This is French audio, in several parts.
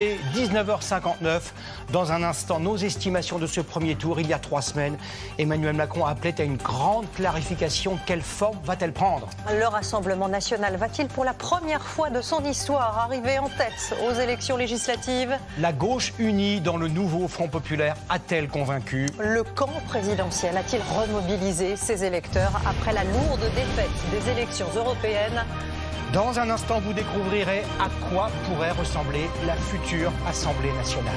Et 19h59, dans un instant, nos estimations de ce premier tour. Il y a 3 semaines, Emmanuel Macron appelait à une grande clarification. Quelle forme va-t-elle prendre? Le Rassemblement national va-t-il pour la première fois de son histoire arriver en tête aux élections législatives? La gauche unie dans le nouveau Front populaire a-t-elle convaincu? Le camp présidentiel a-t-il remobilisé ses électeurs après la lourde défaite des élections européennes? Dans un instant, vous découvrirez à quoi pourrait ressembler la future Assemblée nationale.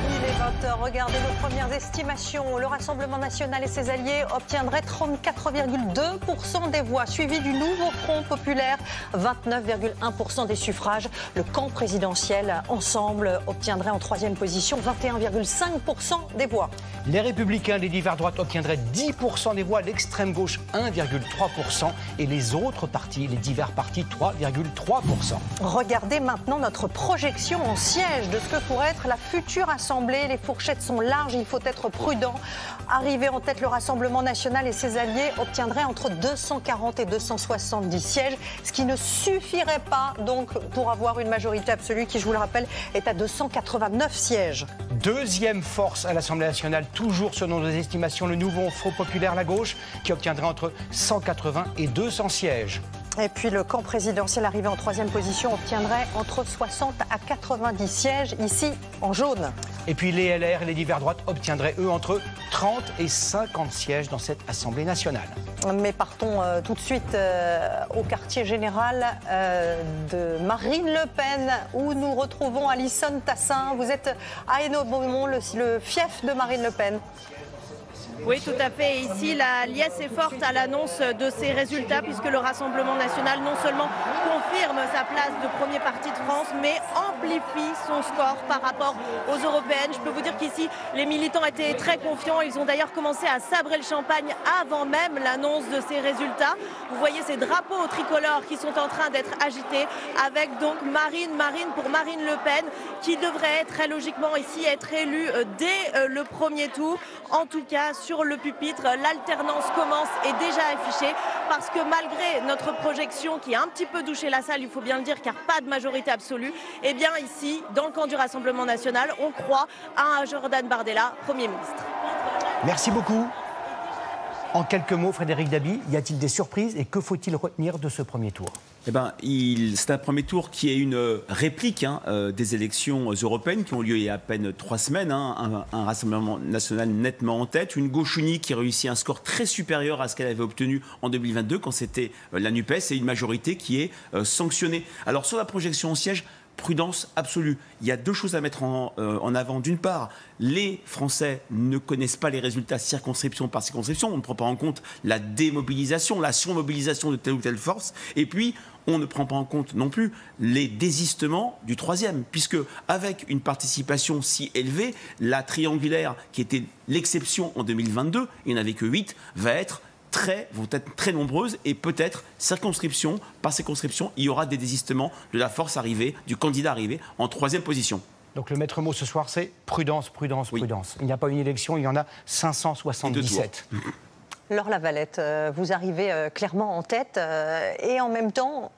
Il est 20h, regardez nos premières estimations. Le Rassemblement national et ses alliés obtiendraient 34,2% des voix, suivi du nouveau Front populaire, 29,1% des suffrages. Le camp présidentiel, ensemble, obtiendrait en 3e position 21,5% des voix. Les Républicains, les divers droites obtiendraient 10% des voix, l'extrême gauche 1,3% et les autres partis, les divers partis 3,3%. Regardez maintenant notre projection en siège de ce que pourrait être la future Assemblée. Les fourchettes sont larges, il faut être prudent. Arrivé en tête, le Rassemblement national et ses alliés obtiendraient entre 240 et 270 sièges, ce qui ne suffirait pas donc pour avoir une majorité absolue qui, je vous le rappelle, est à 289 sièges. Deuxième force à l'Assemblée nationale, toujours selon nos estimations, le nouveau Front populaire, la gauche, qui obtiendrait entre 180 et 200 sièges. Et puis le camp présidentiel arrivé en 3e position obtiendrait entre 60 à 90 sièges, ici en jaune. Et puis les LR et les divers droites obtiendraient, eux, entre 30 et 50 sièges dans cette Assemblée nationale. Mais partons tout de suite au quartier général de Marine Le Pen, où nous retrouvons Alison Tassin. Vous êtes à Hainaut-Beaumont, le fief de Marine Le Pen. Oui, tout à fait. Et ici, la liesse est forte à l'annonce de ces résultats, puisque le Rassemblement national non seulement confirme sa place de premier parti de France, mais amplifie son score par rapport aux européennes. Je peux vous dire qu'ici, les militants étaient très confiants. Ils ont d'ailleurs commencé à sabrer le champagne avant même l'annonce de ces résultats. Vous voyez ces drapeaux tricolores qui sont en train d'être agités, avec donc Marine pour Marine Le Pen, qui devrait très logiquement ici être élue dès le premier tour. En tout cas, sur le pupitre, l'alternance commence et déjà affichée, parce que malgré notre projection qui a un petit peu douché la salle, il faut bien le dire, car pas de majorité absolue, eh bien ici, dans le camp du Rassemblement national, on croit à un Jordan Bardella, Premier ministre. Merci beaucoup. En quelques mots, Frédéric Dabi, y a-t-il des surprises et que faut-il retenir de ce premier tour? Eh ben, c'est un premier tour qui est une réplique des élections européennes qui ont lieu il y a à peine 3 semaines. Un Rassemblement national nettement en tête, une gauche unie qui réussit un score très supérieur à ce qu'elle avait obtenu en 2022 quand c'était la NUPES, et une majorité qui est sanctionnée. Alors sur la projection au siège, prudence absolue. Il y a 2 choses à mettre en avant. D'une part, les Français ne connaissent pas les résultats circonscription par circonscription. On ne prend pas en compte la démobilisation, la surmobilisation de telle ou telle force. Et puis, on ne prend pas en compte non plus les désistements du 3e, puisque avec une participation si élevée, la triangulaire, qui était l'exception en 2022, il n'y en avait que 8, vont être très nombreuses, et peut-être circonscription par circonscription, il y aura des désistements de la force arrivée, du candidat arrivé en 3e position. Donc le maître mot ce soir, c'est prudence, prudence, oui. prudence. Il n'y a pas une élection, il y en a 577. Laure Lavalette, vous arrivez clairement en tête et en même temps,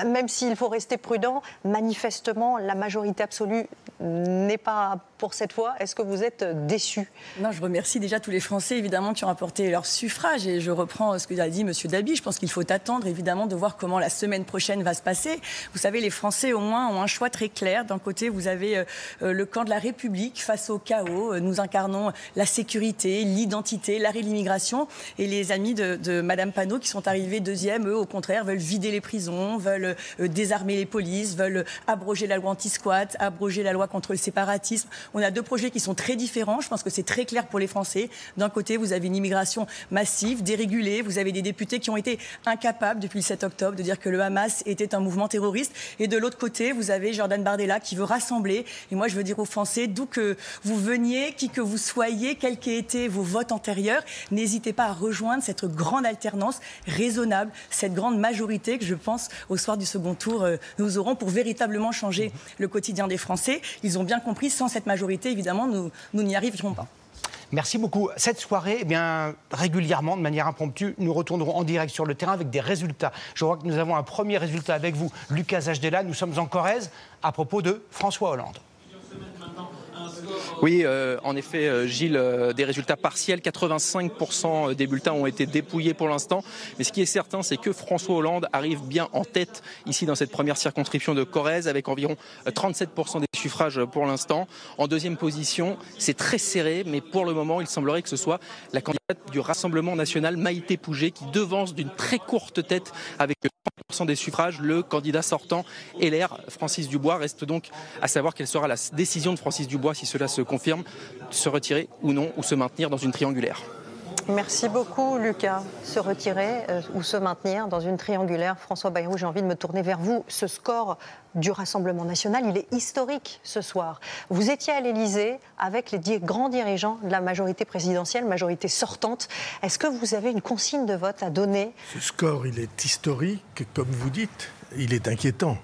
même s'il faut rester prudent, manifestement, la majorité absolue n'est pas pour cette fois. Est-ce que vous êtes déçu? Non, je remercie déjà tous les Français, évidemment, qui ont apporté leur suffrage. Et je reprends ce que a dit M. Dabi. Je pense qu'il faut attendre, évidemment, de voir comment la semaine prochaine va se passer. Vous savez, les Français, au moins, ont un choix très clair. D'un côté, vous avez le camp de la République face au chaos. Nous incarnons la sécurité, l'identité, l'arrêt de l'immigration. Et les amis de Mme Panot, qui sont arrivés 2e, eux, au contraire, veulent vider les prisons, veulent désarmer les polices, veulent abroger la loi anti-squat, abroger la loi contre le séparatisme. On a 2 projets qui sont très différents. Je pense que c'est très clair pour les Français. D'un côté, vous avez une immigration massive, dérégulée. Vous avez des députés qui ont été incapables, depuis le 7 octobre, de dire que le Hamas était un mouvement terroriste. Et de l'autre côté, vous avez Jordan Bardella qui veut rassembler. Et moi, je veux dire aux Français, d'où que vous veniez, qui que vous soyez, quels qu'aient été vos votes antérieurs, n'hésitez pas à rejoindre cette grande alternance raisonnable, cette grande majorité que je pense, au soir du second tour, nous aurons pour véritablement changer le quotidien des Français. Ils ont bien compris, sans cette majorité, évidemment, nous n'y arriverons pas. Merci beaucoup. Cette soirée, eh bien, régulièrement, de manière impromptue, nous retournerons en direct sur le terrain avec des résultats. Je vois que nous avons un premier résultat avec vous, Lucas Ajdela. Nous sommes en Corrèze à propos de François Hollande. Oui, en effet, Gilles, des résultats partiels. 85% des bulletins ont été dépouillés pour l'instant. Mais ce qui est certain, c'est que François Hollande arrive bien en tête ici dans cette première circonscription de Corrèze avec environ 37% des suffrages pour l'instant. En deuxième position, c'est très serré, mais pour le moment, il semblerait que ce soit la candidate du Rassemblement national, Maïté Pouget, qui devance d'une très courte tête avec 30% des suffrages le candidat sortant LR, Francis Dubois. Reste donc à savoir quelle sera la décision de Francis Dubois si cela se confirme, se retirer ou non, ou se maintenir dans une triangulaire. Merci beaucoup, Lucas. Se retirer ou se maintenir dans une triangulaire. François Bayrou, j'ai envie de me tourner vers vous. Ce score du Rassemblement national, il est historique ce soir. Vous étiez à l'Élysée avec les grands dirigeants de la majorité présidentielle, majorité sortante. Est-ce que vous avez une consigne de vote à donner? Ce score, il est historique, comme vous dites. Il est inquiétant.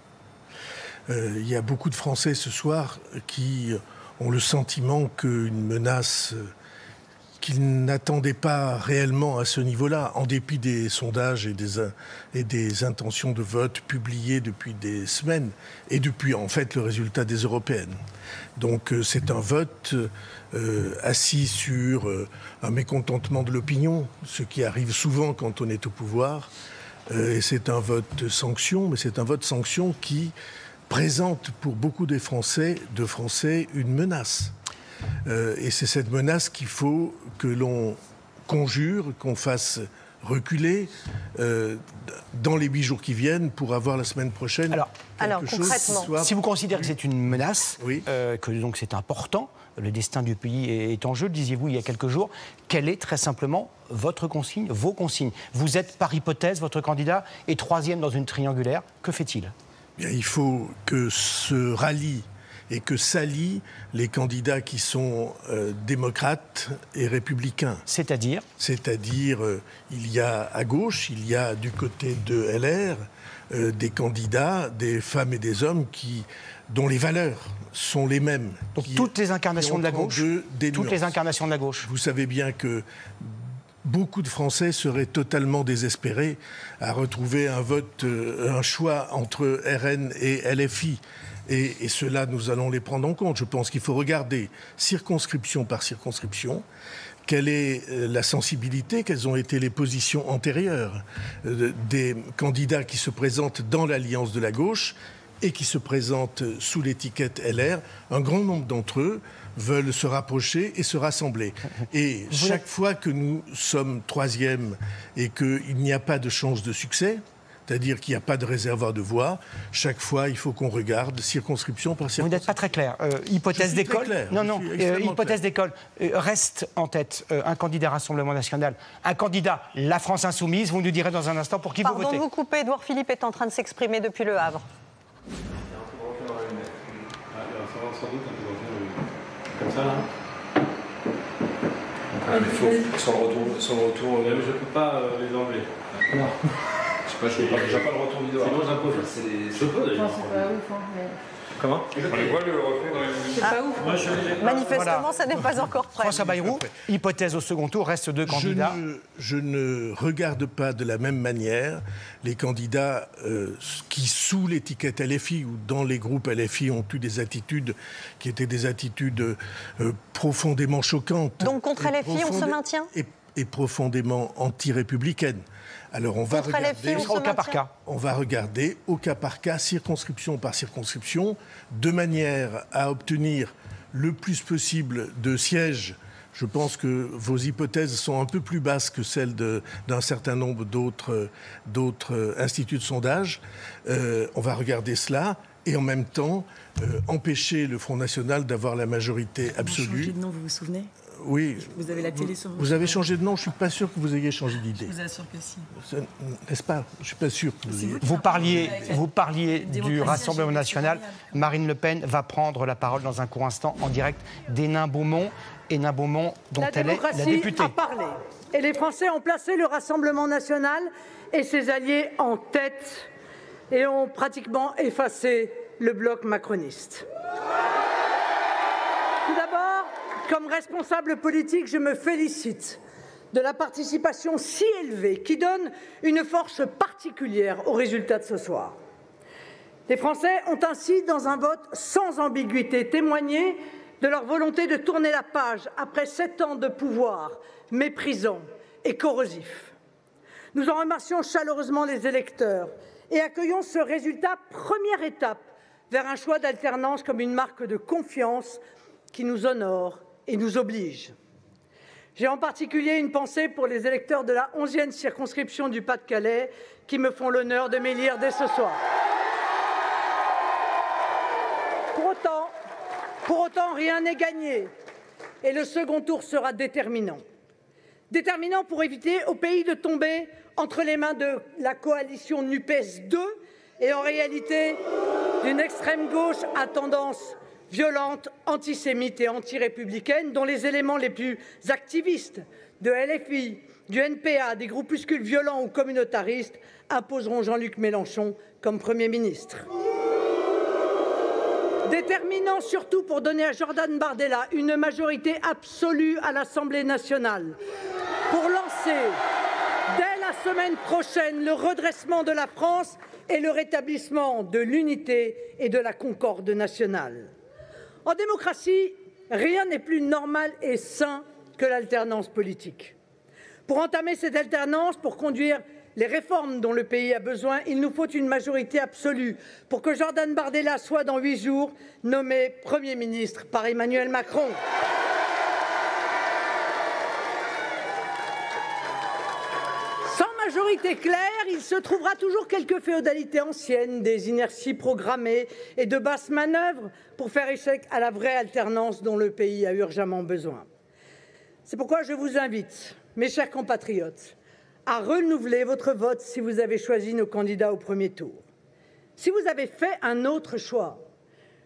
Il y a beaucoup de Français ce soir qui ont le sentiment qu'une menace qu'ils n'attendaient pas réellement à ce niveau-là, en dépit des sondages et des intentions de vote publiées depuis des semaines, et depuis en fait le résultat des européennes. Donc c'est un vote assis sur un mécontentement de l'opinion, ce qui arrive souvent quand on est au pouvoir, et c'est un vote sanction, mais c'est un vote sanction qui présente pour beaucoup de Français une menace. Et c'est cette menace qu'il faut que l'on conjure, qu'on fasse reculer dans les 8 jours qui viennent pour avoir la semaine prochaine alors concrètement, si vous considérez que c'est une menace, oui. Que donc c'est important, le destin du pays est en jeu, disiez-vous il y a quelques jours, quelle est très simplement votre consigne, vos consignes? Vous êtes par hypothèse, votre candidat est 3e dans une triangulaire, que fait-il? Bien, il faut que se rallient et que s'allient les candidats qui sont démocrates et républicains. C'est-à-dire? C'est-à-dire, il y a à gauche, il y a du côté de LR des candidats, des femmes et des hommes dont les valeurs sont les mêmes. Donc toutes les incarnations de la gauche. Toutes les incarnations de la gauche. Vous savez bien que beaucoup de Français seraient totalement désespérés à retrouver un choix entre RN et LFI. Et cela, nous allons les prendre en compte. Je pense qu'il faut regarder circonscription par circonscription quelle est la sensibilité, quelles ont été les positions antérieures des candidats qui se présentent dans l'alliance de la gauche et qui se présentent sous l'étiquette LR. Un grand nombre d'entre eux veulent se rapprocher et se rassembler. Et chaque fois que nous sommes 3e et qu'il n'y a pas de chance de succès, c'est-à-dire qu'il n'y a pas de réservoir de voix, chaque fois, il faut qu'on regarde circonscription par circonscription. Vous n'êtes pas très clair. Hypothèse d'école. Non, hypothèse d'école. Reste en tête un candidat Rassemblement national, un candidat La France Insoumise. Vous nous direz dans un instant pour qui vous votez. Pardon de vous couper, Édouard Philippe est en train de s'exprimer depuis Le Havre. Comme ça, là. Ah, mais faut, sur le retour, je ne peux pas les enlever. Non. Je sais pas, j'ai pas le retour vidéo. Sinon, j'impose. Je peux d'ailleurs. Non, c'est pas ouf. Hein, mais... Comment? On voit le reflet dans les musiques. C'est pas ouf. Manifestement, voilà. Ça n'est pas encore prêt. François Bayrou, hypothèse au second tour, reste 2 candidats. Je ne regarde pas de la même manière les candidats qui, sous l'étiquette LFI ou dans les groupes LFI, ont eu des attitudes qui étaient des attitudes profondément choquantes. Donc contre LFI, on se maintient? Et profondément anti-républicaines. Alors on va regarder au cas par cas. On va regarder au cas par cas, circonscription par circonscription, de manière à obtenir le plus possible de sièges. Je pense que vos hypothèses sont un peu plus basses que celles d'un certain nombre d'autres instituts de sondage. On va regarder cela et en même temps empêcher le Front National d'avoir la majorité absolue. Changé de nom, vous vous souvenez? Oui. Vous avez la télé sur vous avez changé de nom, je ne suis pas sûr que vous ayez changé d'idée. Je vous assure que si. N'est-ce pas? Je ne suis pas sûr que vous ayez... Vous parliez du Rassemblement national. Marine Le Pen va prendre la parole dans un court instant en direct d'Hénin Beaumont. Hénin Beaumont, dont elle est la députée. A parlé. Et les Français ont placé le Rassemblement national et ses alliés en tête et ont pratiquement effacé le bloc macroniste. Tout d'abord, Comme responsable politique, je me félicite de la participation si élevée qui donne une force particulière au résultat de ce soir. Les Français ont ainsi, dans un vote sans ambiguïté, témoigné de leur volonté de tourner la page après 7 ans de pouvoir méprisant et corrosif. Nous en remercions chaleureusement les électeurs et accueillons ce résultat, première étape vers un choix d'alternance comme une marque de confiance qui nous honore et nous oblige. J'ai en particulier une pensée pour les électeurs de la 11e circonscription du Pas-de-Calais qui me font l'honneur de m'élire dès ce soir. Pour autant, rien n'est gagné et le second tour sera déterminant. Déterminant pour éviter au pays de tomber entre les mains de la coalition NUPES 2 et en réalité d'une extrême gauche à tendance violente, antisémite et anti-républicaine dont les éléments les plus activistes de LFI, du NPA, des groupuscules violents ou communautaristes imposeront Jean-Luc Mélenchon comme Premier ministre. Déterminant surtout pour donner à Jordan Bardella une majorité absolue à l'Assemblée nationale, pour lancer dès la semaine prochaine le redressement de la France et le rétablissement de l'unité et de la concorde nationale. En démocratie, rien n'est plus normal et sain que l'alternance politique. Pour entamer cette alternance, pour conduire les réformes dont le pays a besoin, il nous faut une majorité absolue pour que Jordan Bardella soit dans 8 jours nommé Premier ministre par Emmanuel Macron. Sans majorité claire, il se trouvera toujours quelques féodalités anciennes, des inerties programmées et de basses manœuvres pour faire échec à la vraie alternance dont le pays a urgemment besoin. C'est pourquoi je vous invite, mes chers compatriotes, à renouveler votre vote si vous avez choisi nos candidats au premier tour. Si vous avez fait un autre choix,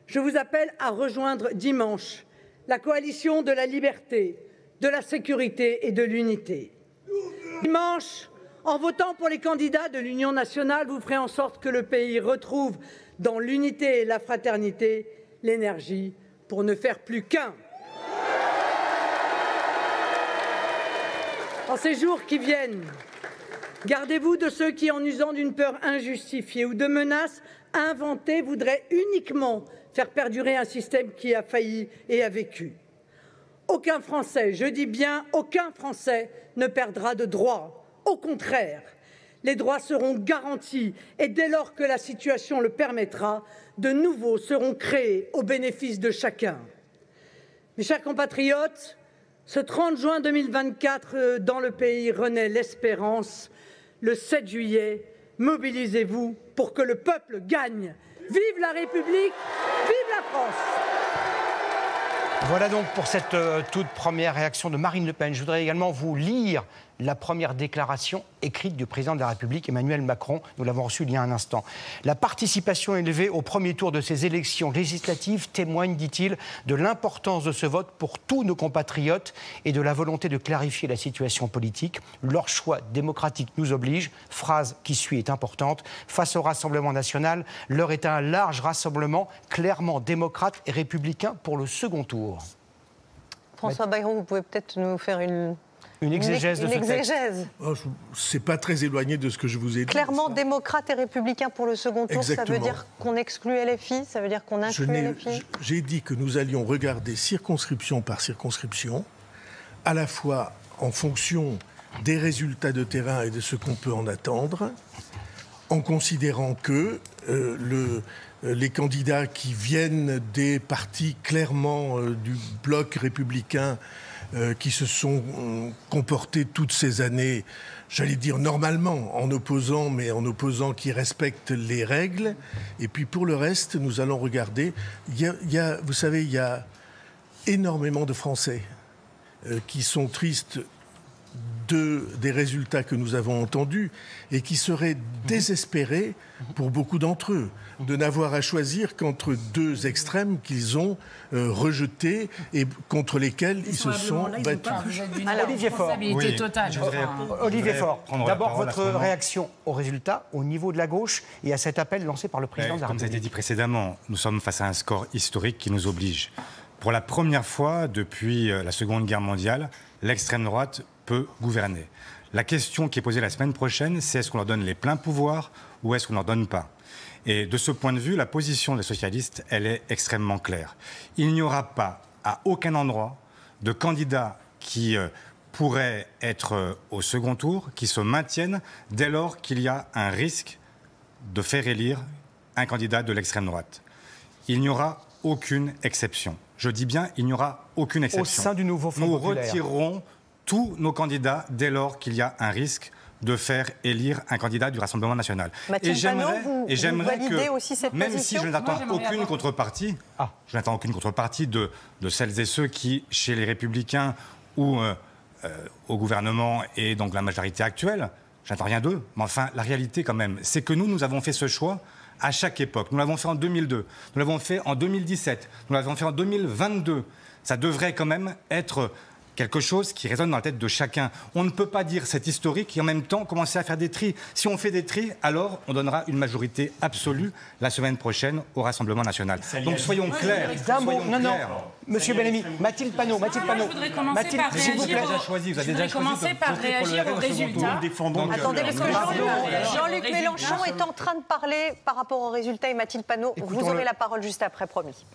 je vous appelle à rejoindre dimanche la coalition de la liberté, de la sécurité et de l'unité. Dimanche, en votant pour les candidats de l'Union nationale, vous ferez en sorte que le pays retrouve dans l'unité et la fraternité l'énergie pour ne faire plus qu'un. En ces jours qui viennent, gardez-vous de ceux qui, en usant d'une peur injustifiée ou de menaces inventées, voudraient uniquement faire perdurer un système qui a failli et a vécu. Aucun Français, je dis bien aucun Français, ne perdra de droits. Au contraire, les droits seront garantis et dès lors que la situation le permettra, de nouveaux seront créés au bénéfice de chacun. Mes chers compatriotes, ce 30 juin 2024, dans le pays renaît l'espérance. Le 7 juillet, mobilisez-vous pour que le peuple gagne. Vive la République, vive la France! Voilà donc pour cette toute première réaction de Marine Le Pen. Je voudrais également vous lire la première déclaration écrite du président de la République, Emmanuel Macron. Nous l'avons reçue il y a un instant. La participation élevée au premier tour de ces élections législatives témoigne, dit-il, de l'importance de ce vote pour tous nos compatriotes et de la volonté de clarifier la situation politique. Leur choix démocratique nous oblige. Phrase qui suit est importante. Face au Rassemblement national, l'heure est à un large rassemblement clairement démocrate et républicain pour le second tour. François Bayrou, vous pouvez peut-être nous faire une exégèse de ce texte. Oh, c'est pas très éloigné de ce que je vous ai dit. Clairement démocrate et républicain pour le second tour, exactement. Ça veut dire qu'on exclut LFI, ça veut dire qu'on inclut LFI. J'ai dit que nous allions regarder circonscription par circonscription, à la fois en fonction des résultats de terrain et de ce qu'on peut en attendre, en considérant que les candidats qui viennent des partis clairement du bloc républicain qui se sont comportés toutes ces années, j'allais dire normalement, en opposant, mais en opposant qui respectent les règles. Et puis pour le reste, nous allons regarder. Vous savez, il y a énormément de Français qui sont tristes des résultats que nous avons entendus et qui seraient désespérés pour beaucoup d'entre eux de n'avoir à choisir qu'entre deux extrêmes qu'ils ont rejetés et contre lesquels ils se sont battus. Olivier Faure. Oui, Olivier Faure, d'abord votre réaction au résultat au niveau de la gauche et à cet appel lancé par le président de la République. Comme ça a été dit précédemment, nous sommes face à un score historique qui nous oblige. Pour la première fois depuis la Seconde Guerre mondiale, l'extrême droite peut gouverner. La question qui est posée la semaine prochaine, c'est est-ce qu'on leur donne les pleins pouvoirs ou est-ce qu'on ne leur donne pas? Et de ce point de vue, la position des socialistes, elle est extrêmement claire. Il n'y aura pas, à aucun endroit, de candidats qui pourraient être au second tour, qui se maintiennent dès lors qu'il y a un risque de faire élire un candidat de l'extrême droite. Il n'y aura aucune exception. Je dis bien, il n'y aura aucune exception. Au sein du nouveau Front populaire. Nous retirerons tous nos candidats dès lors qu'il y a un risque de faire élire un candidat du Rassemblement national. Mathilde Panot, vous validez aussi cette même position? si je n'attends aucune contrepartie, je n'attends aucune contrepartie de celles et ceux qui, chez les Républicains ou au gouvernement et donc la majorité actuelle, j'attends rien d'eux. Mais enfin, la réalité quand même, c'est que nous avons fait ce choix à chaque époque. Nous l'avons fait en 2002, nous l'avons fait en 2017, nous l'avons fait en 2022. Ça devrait quand même être quelque chose qui résonne dans la tête de chacun. On ne peut pas dire c'est historique et en même temps commencer à faire des tris. Si on fait des tris, alors on donnera une majorité absolue la semaine prochaine au Rassemblement national. Donc soyons clairs. Non, Monsieur Bellamy, Mathilde Panot. Je voudrais commencer par réagir aux résultats. Attendez, parce que Jean-Luc Mélenchon est en train de parler par rapport aux résultats et Mathilde Panot, vous aurez la parole juste après, promis.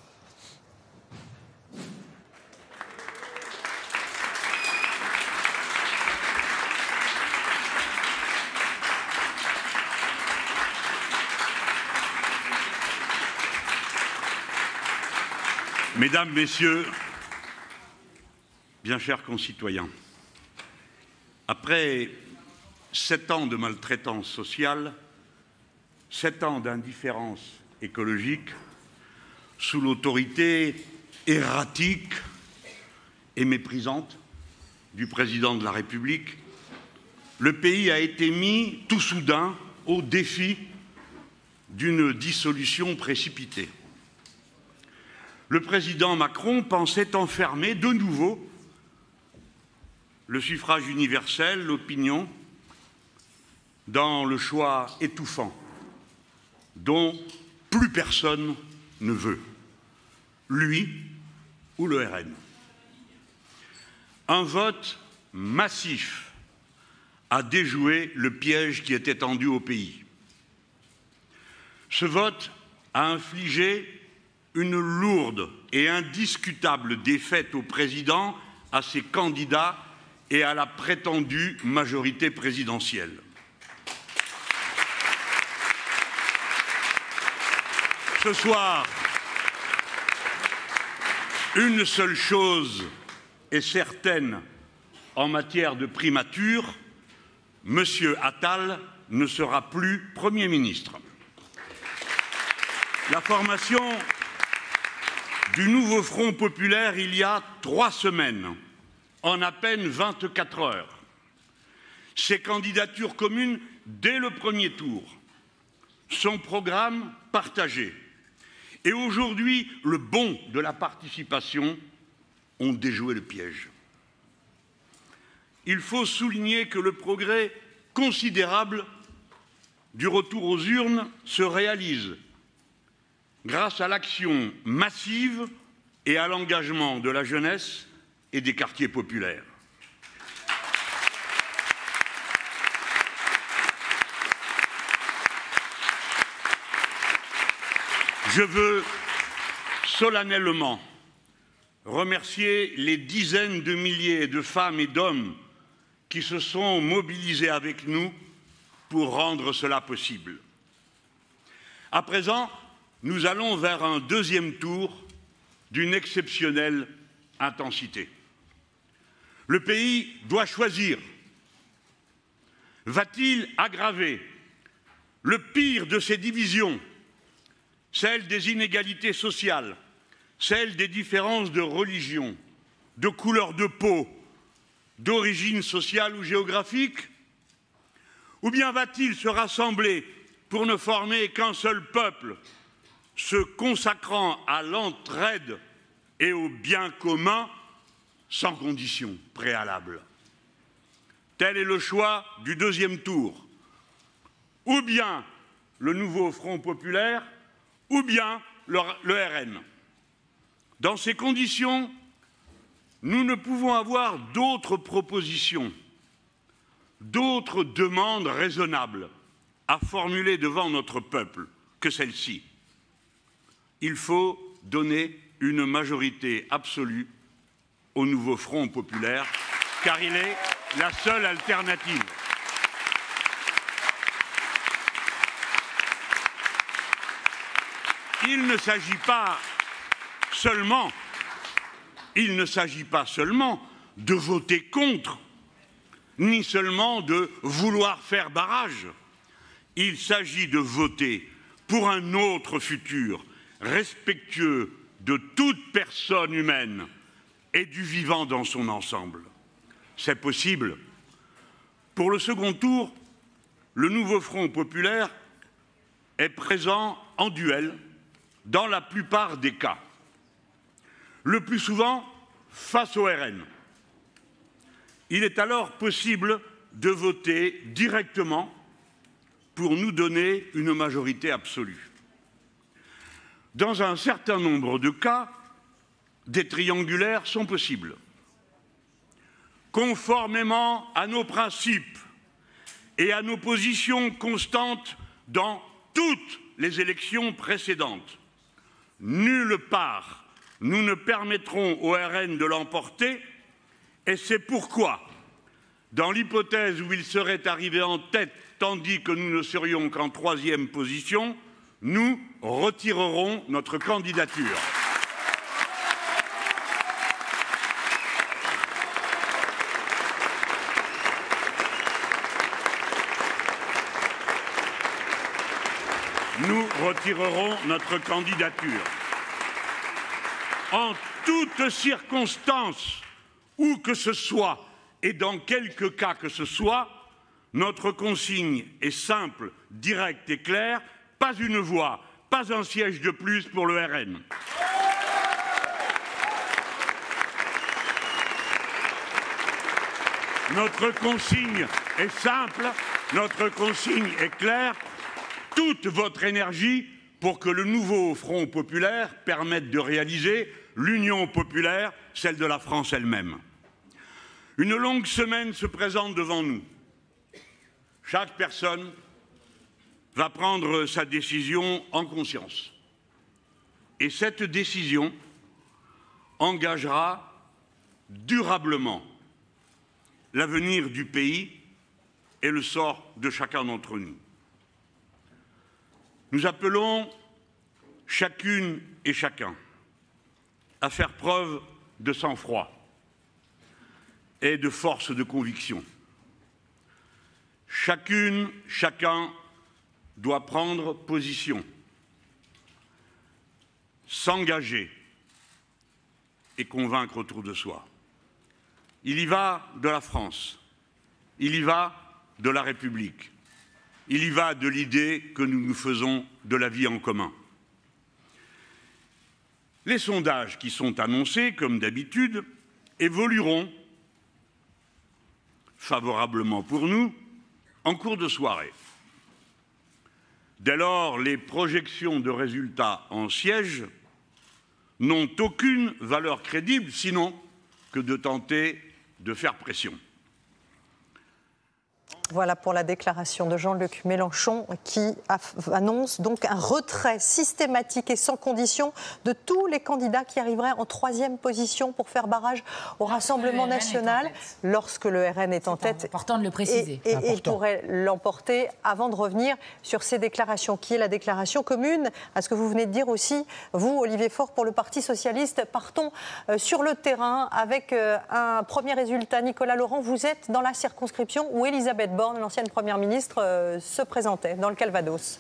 Mesdames, Messieurs, bien chers concitoyens, après 7 ans de maltraitance sociale, 7 ans d'indifférence écologique, sous l'autorité erratique et méprisante du président de la République, le pays a été mis tout soudain au défi d'une dissolution précipitée. Le président Macron pensait enfermer de nouveau le suffrage universel, l'opinion, dans le choix étouffant dont plus personne ne veut, lui ou le RN. Un vote massif a déjoué le piège qui était tendu au pays. Ce vote a infligé une lourde et indiscutable défaite au président, à ses candidats et à la prétendue majorité présidentielle. Ce soir, une seule chose est certaine en matière de primature, M. Attal ne sera plus Premier ministre. La formation du nouveau Front populaire il y a 3 semaines, en à peine 24 heures. Ses candidatures communes dès le premier tour, son programme partagé et aujourd'hui le bon de la participation ont déjoué le piège. Il faut souligner que le progrès considérable du retour aux urnes se réalise grâce à l'action massive et à l'engagement de la jeunesse et des quartiers populaires. Je veux solennellement remercier les dizaines de milliers de femmes et d'hommes qui se sont mobilisés avec nous pour rendre cela possible. À présent, nous allons vers un deuxième tour d'une exceptionnelle intensité. Le pays doit choisir. Va-t-il aggraver le pire de ces divisions, celle des inégalités sociales, celle des différences de religion, de couleur de peau, d'origine sociale ou géographique? Ou bien va-t-il se rassembler pour ne former qu'un seul peuple, se consacrant à l'entraide et au bien commun sans condition préalable? Tel est le choix du deuxième tour. Ou bien le nouveau Front populaire, ou bien le RN. Dans ces conditions, nous ne pouvons avoir d'autres propositions, d'autres demandes raisonnables à formuler devant notre peuple que celle-ci. Il faut donner une majorité absolue au nouveau Front populaire, car il est la seule alternative. Il ne s'agit pas seulement de voter contre, ni seulement de vouloir faire barrage. Il s'agit de voter pour un autre futur, respectueux de toute personne humaine et du vivant dans son ensemble. C'est possible. Pour le second tour, le nouveau Front populaire est présent en duel dans la plupart des cas. Le plus souvent face au RN. Il est alors possible de voter directement pour nous donner une majorité absolue. Dans un certain nombre de cas, des triangulaires sont possibles. Conformément à nos principes et à nos positions constantes dans toutes les élections précédentes, nulle part nous ne permettrons au RN de l'emporter, et c'est pourquoi, dans l'hypothèse où il serait arrivé en tête tandis que nous ne serions qu'en troisième position, nous retirerons notre candidature. Nous retirerons notre candidature. En toutes circonstances, où que ce soit et dans quelque cas que ce soit, notre consigne est simple, directe et claire, pas une voix, pas un siège de plus pour le RN. Notre consigne est simple, notre consigne est claire, toute votre énergie pour que le nouveau Front populaire permette de réaliser l'union populaire, celle de la France elle-même. Une longue semaine se présente devant nous. Chaque personne va prendre sa décision en conscience. Et cette décision engagera durablement l'avenir du pays et le sort de chacun d'entre nous. Nous appelons chacune et chacun à faire preuve de sang-froid et de force de conviction. Chacune, chacun doit prendre position, s'engager et convaincre autour de soi. Il y va de la France, il y va de la République, il y va de l'idée que nous nous faisons de la vie en commun. Les sondages qui sont annoncés, comme d'habitude, évolueront favorablement pour nous en cours de soirée. Dès lors, les projections de résultats en siège n'ont aucune valeur crédible, sinon que de tenter de faire pression. Voilà pour la déclaration de Jean-Luc Mélenchon qui annonce donc un retrait systématique et sans condition de tous les candidats qui arriveraient en troisième position pour faire barrage au Rassemblement national lorsque le RN est en tête. C'est important de le préciser. Et il pourrait l'emporter avant de revenir sur ces déclarations, qui est la déclaration commune à ce que vous venez de dire aussi, vous, Olivier Faure, pour le Parti socialiste. Partons sur le terrain avec un premier résultat. Nicolas Laurent, vous êtes dans la circonscription où Elisabeth Borne, l'ancienne Première ministre, se présentait dans le Calvados.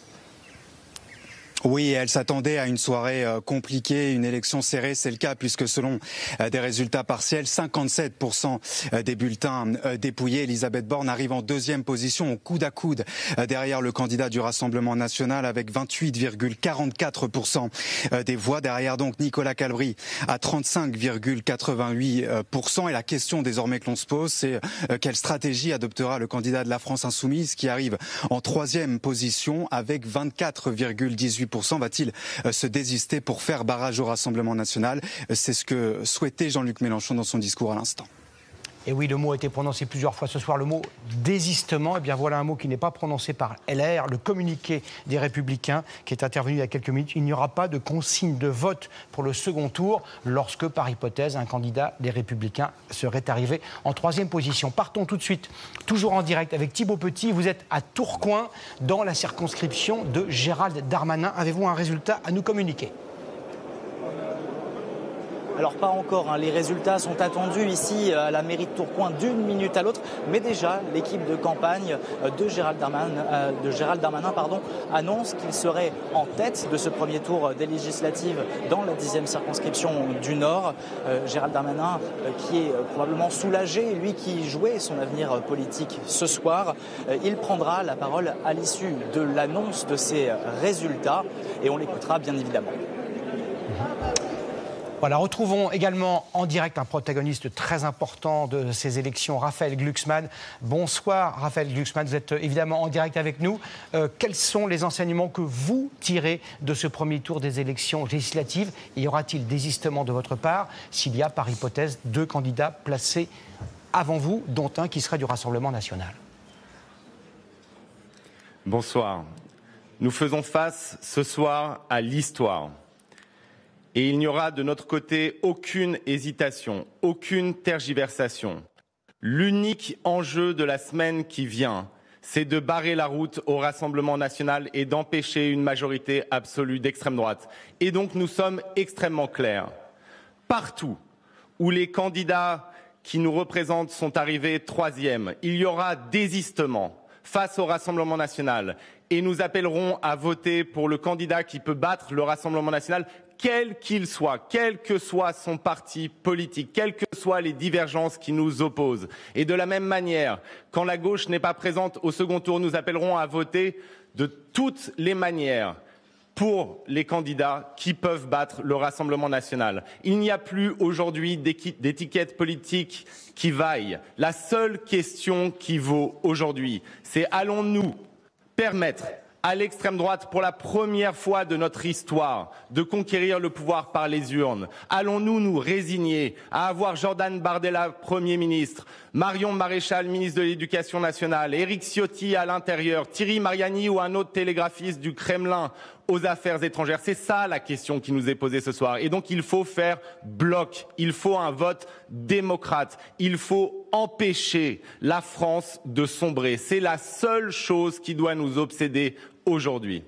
Oui, elle s'attendait à une soirée compliquée, une élection serrée. C'est le cas puisque selon des résultats partiels, 57% des bulletins dépouillés. Elisabeth Borne arrive en deuxième position, au coude à coude derrière le candidat du Rassemblement national avec 28,44% des voix. Derrière donc Nicolas Calvry à 35,88%. Et la question désormais que l'on se pose, c'est quelle stratégie adoptera le candidat de la France insoumise qui arrive en troisième position avec 24,18%. 18%. Va-t-il se désister pour faire barrage au Rassemblement national? C'est ce que souhaitait Jean-Luc Mélenchon dans son discours à l'instant. Et oui, le mot a été prononcé plusieurs fois ce soir, le mot désistement. Eh bien voilà un mot qui n'est pas prononcé par LR, le communiqué des Républicains qui est intervenu il y a quelques minutes. Il n'y aura pas de consigne de vote pour le second tour lorsque, par hypothèse, un candidat des Républicains serait arrivé en troisième position. Partons tout de suite, toujours en direct avec Thibault Petit. Vous êtes à Tourcoing, dans la circonscription de Gérald Darmanin. Avez-vous un résultat à nous communiquer ? Alors pas encore, hein. Les résultats sont attendus ici à la mairie de Tourcoing d'une minute à l'autre, mais déjà l'équipe de campagne de Gérald Darmanin annonce qu'il serait en tête de ce premier tour des législatives dans la 10e circonscription du Nord. Gérald Darmanin qui est probablement soulagé, lui qui jouait son avenir politique ce soir, il prendra la parole à l'issue de l'annonce de ces résultats et on l'écoutera bien évidemment. Voilà, retrouvons également en direct un protagoniste très important de ces élections, Raphaël Glucksmann. Bonsoir Raphaël Glucksmann, vous êtes évidemment en direct avec nous. Quels sont les enseignements que vous tirez de ce premier tour des élections législatives? Y aura-t-il désistement de votre part s'il y a par hypothèse 2 candidats placés avant vous, dont un qui serait du Rassemblement national? Bonsoir. Nous faisons face ce soir à l'histoire. Et il n'y aura de notre côté aucune hésitation, aucune tergiversation. L'unique enjeu de la semaine qui vient, c'est de barrer la route au Rassemblement national et d'empêcher une majorité absolue d'extrême droite. Et donc nous sommes extrêmement clairs. Partout où les candidats qui nous représentent sont arrivés 3e, il y aura désistement face au Rassemblement national. Et nous appellerons à voter pour le candidat qui peut battre le Rassemblement national, quel qu'il soit, quel que soit son parti politique, quelles que soient les divergences qui nous opposent. Et de la même manière, quand la gauche n'est pas présente au second tour, nous appellerons à voter de toutes les manières pour les candidats qui peuvent battre le Rassemblement national. Il n'y a plus aujourd'hui d'étiquette politique qui vaille. La seule question qui vaut aujourd'hui, c'est allons-nous permettre à l'extrême droite, pour la première fois de notre histoire, de conquérir le pouvoir par les urnes? Allons-nous nous résigner à avoir Jordan Bardella, Premier ministre, Marion Maréchal, ministre de l'Éducation nationale, Éric Ciotti à l'Intérieur, Thierry Mariani ou un autre télégraphiste du Kremlin aux affaires étrangères? C'est ça la question qui nous est posée ce soir. Et donc il faut faire bloc, il faut un vote démocrate, il faut empêcher la France de sombrer. C'est la seule chose qui doit nous obséder aujourd'hui.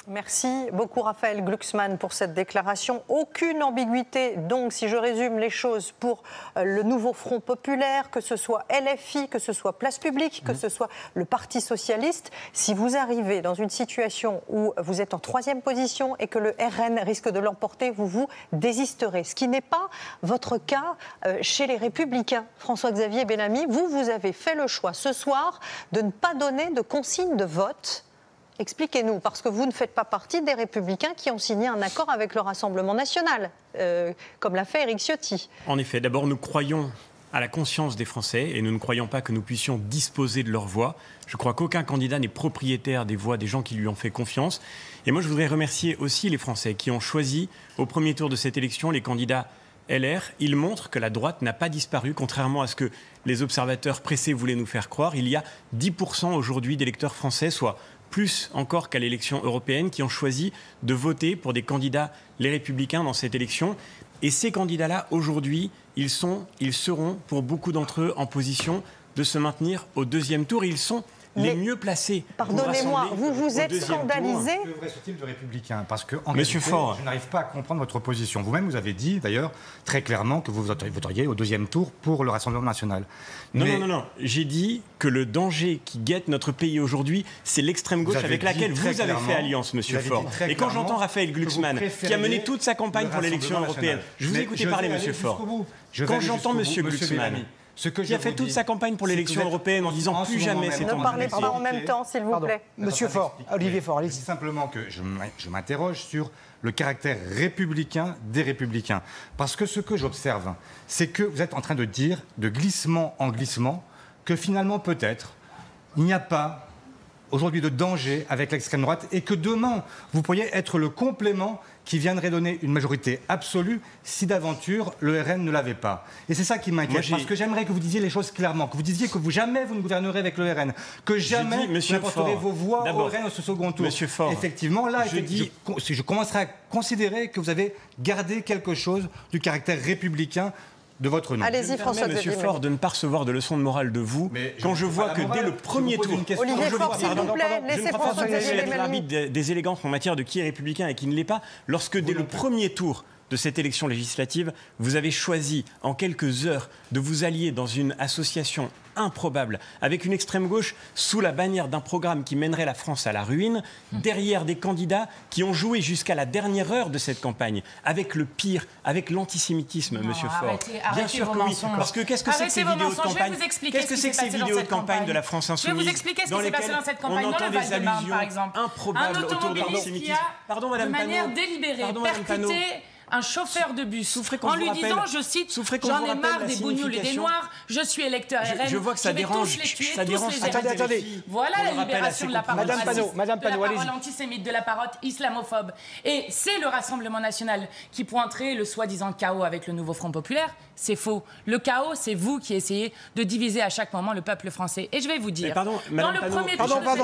Merci beaucoup Raphaël Glucksmann pour cette déclaration. Aucune ambiguïté, donc, si je résume les choses, pour le nouveau Front populaire, que ce soit LFI, que ce soit Place Publique, que ce soit le Parti socialiste. Si vous arrivez dans une situation où vous êtes en 3e position et que le RN risque de l'emporter, vous désisterez. Ce qui n'est pas votre cas chez les Républicains. François-Xavier Bellamy, vous avez fait le choix ce soir de ne pas donner de consigne de vote. Expliquez-nous, parce que vous ne faites pas partie des Républicains qui ont signé un accord avec le Rassemblement national, comme l'a fait Éric Ciotti. En effet, d'abord nous croyons à la conscience des Français et nous ne croyons pas que nous puissions disposer de leur voix. Je crois qu'aucun candidat n'est propriétaire des voix des gens qui lui ont fait confiance. Et moi je voudrais remercier aussi les Français qui ont choisi au premier tour de cette élection les candidats LR. Ils montrent que la droite n'a pas disparu, contrairement à ce que les observateurs pressés voulaient nous faire croire. Il y a 10% aujourd'hui d'électeurs français, soit plus encore qu'à l'élection européenne, qui ont choisi de voter pour des candidats, les Républicains, dans cette élection. Et ces candidats-là, aujourd'hui, ils seront, pour beaucoup d'entre eux, en position de se maintenir au 2e tour. Et ils sont les mieux placés. Pardonnez-moi, vous vous êtes scandalisé. Que reste-t-il de Républicains? Parce que, en réalité, je n'arrive pas à comprendre votre position. Vous-même, vous avez dit, d'ailleurs, très clairement que vous voteriez au 2e tour pour le Rassemblement national. Non. J'ai dit que le danger qui guette notre pays aujourd'hui, c'est l'extrême gauche avec laquelle vous avez fait alliance, Monsieur Faure. Et quand j'entends Raphaël Glucksmann, qui a mené toute sa campagne pour l'élection européenne, je vous ai écouté parler, Monsieur Faure. Quand j'entends Monsieur Glucksmann, qui a fait toute sa campagne pour l'élection européenne en disant plus jamais c'est en Ne parlez pas en même temps, s'il vous plaît. Monsieur Faure, Olivier Faure, allez-y. C'est simplement que je m'interroge sur le caractère républicain des Républicains. Parce que ce que j'observe, c'est que vous êtes en train de dire, de glissement en glissement, que finalement, peut-être, il n'y a pas aujourd'hui de danger avec l'extrême droite et que demain, vous pourriez être le complément qui viendrait donner une majorité absolue si d'aventure le RN ne l'avait pas. Et c'est ça qui m'inquiète, parce que j'aimerais que vous disiez les choses clairement, que vous disiez que jamais vous ne gouvernerez avec le RN, que jamais vous n'apporterez vos voix au RN au second tour. Monsieur Faure, effectivement, là, je commencerai à considérer que vous avez gardé quelque chose du caractère républicain de votre nom. Allez-y, François. Monsieur Faure, de ne pas recevoir de leçons de morale de vous quand je vois que dès le premier tour, Olivier Faure, s'il vous plaît, laissez François être l'arbitre des élégances en matière de qui est républicain et qui ne l'est pas, lorsque dès le premier tour de cette élection législative, vous avez choisi en quelques heures de vous allier dans une association improbable avec une extrême gauche sous la bannière d'un programme qui mènerait la France à la ruine, derrière des candidats qui ont joué jusqu'à la dernière heure de cette campagne avec le pire, avec l'antisémitisme, Monsieur Faure. Bien sûr que oui, parce que qu'est-ce que c'est que ces vidéos de campagne? Qu'est-ce que c'est que ces vidéos de campagne de la France insoumise? Je vais vous expliquer ce qui s'est passé dans cette campagne, dans le Val-de-Marne, par exemple. Improbables autour de l'antisémitisme. Pardon, Madame Panot. De manière délibérée, percuté un chauffeur de bus en lui disant, je cite, j'en ai marre des bougnoules et des noirs, je suis électeur RN, je vois que ça dérange, ça dérange. Attendez. Voilà la libération de la parole raciste, Madame Panot, de la parole antisémite, de la parole islamophobe. Et c'est le Rassemblement national qui pointerait le soi-disant chaos avec le nouveau Front populaire. C'est faux. Le chaos, c'est vous qui essayez de diviser à chaque moment le peuple français. Et je vais vous dire, pardon,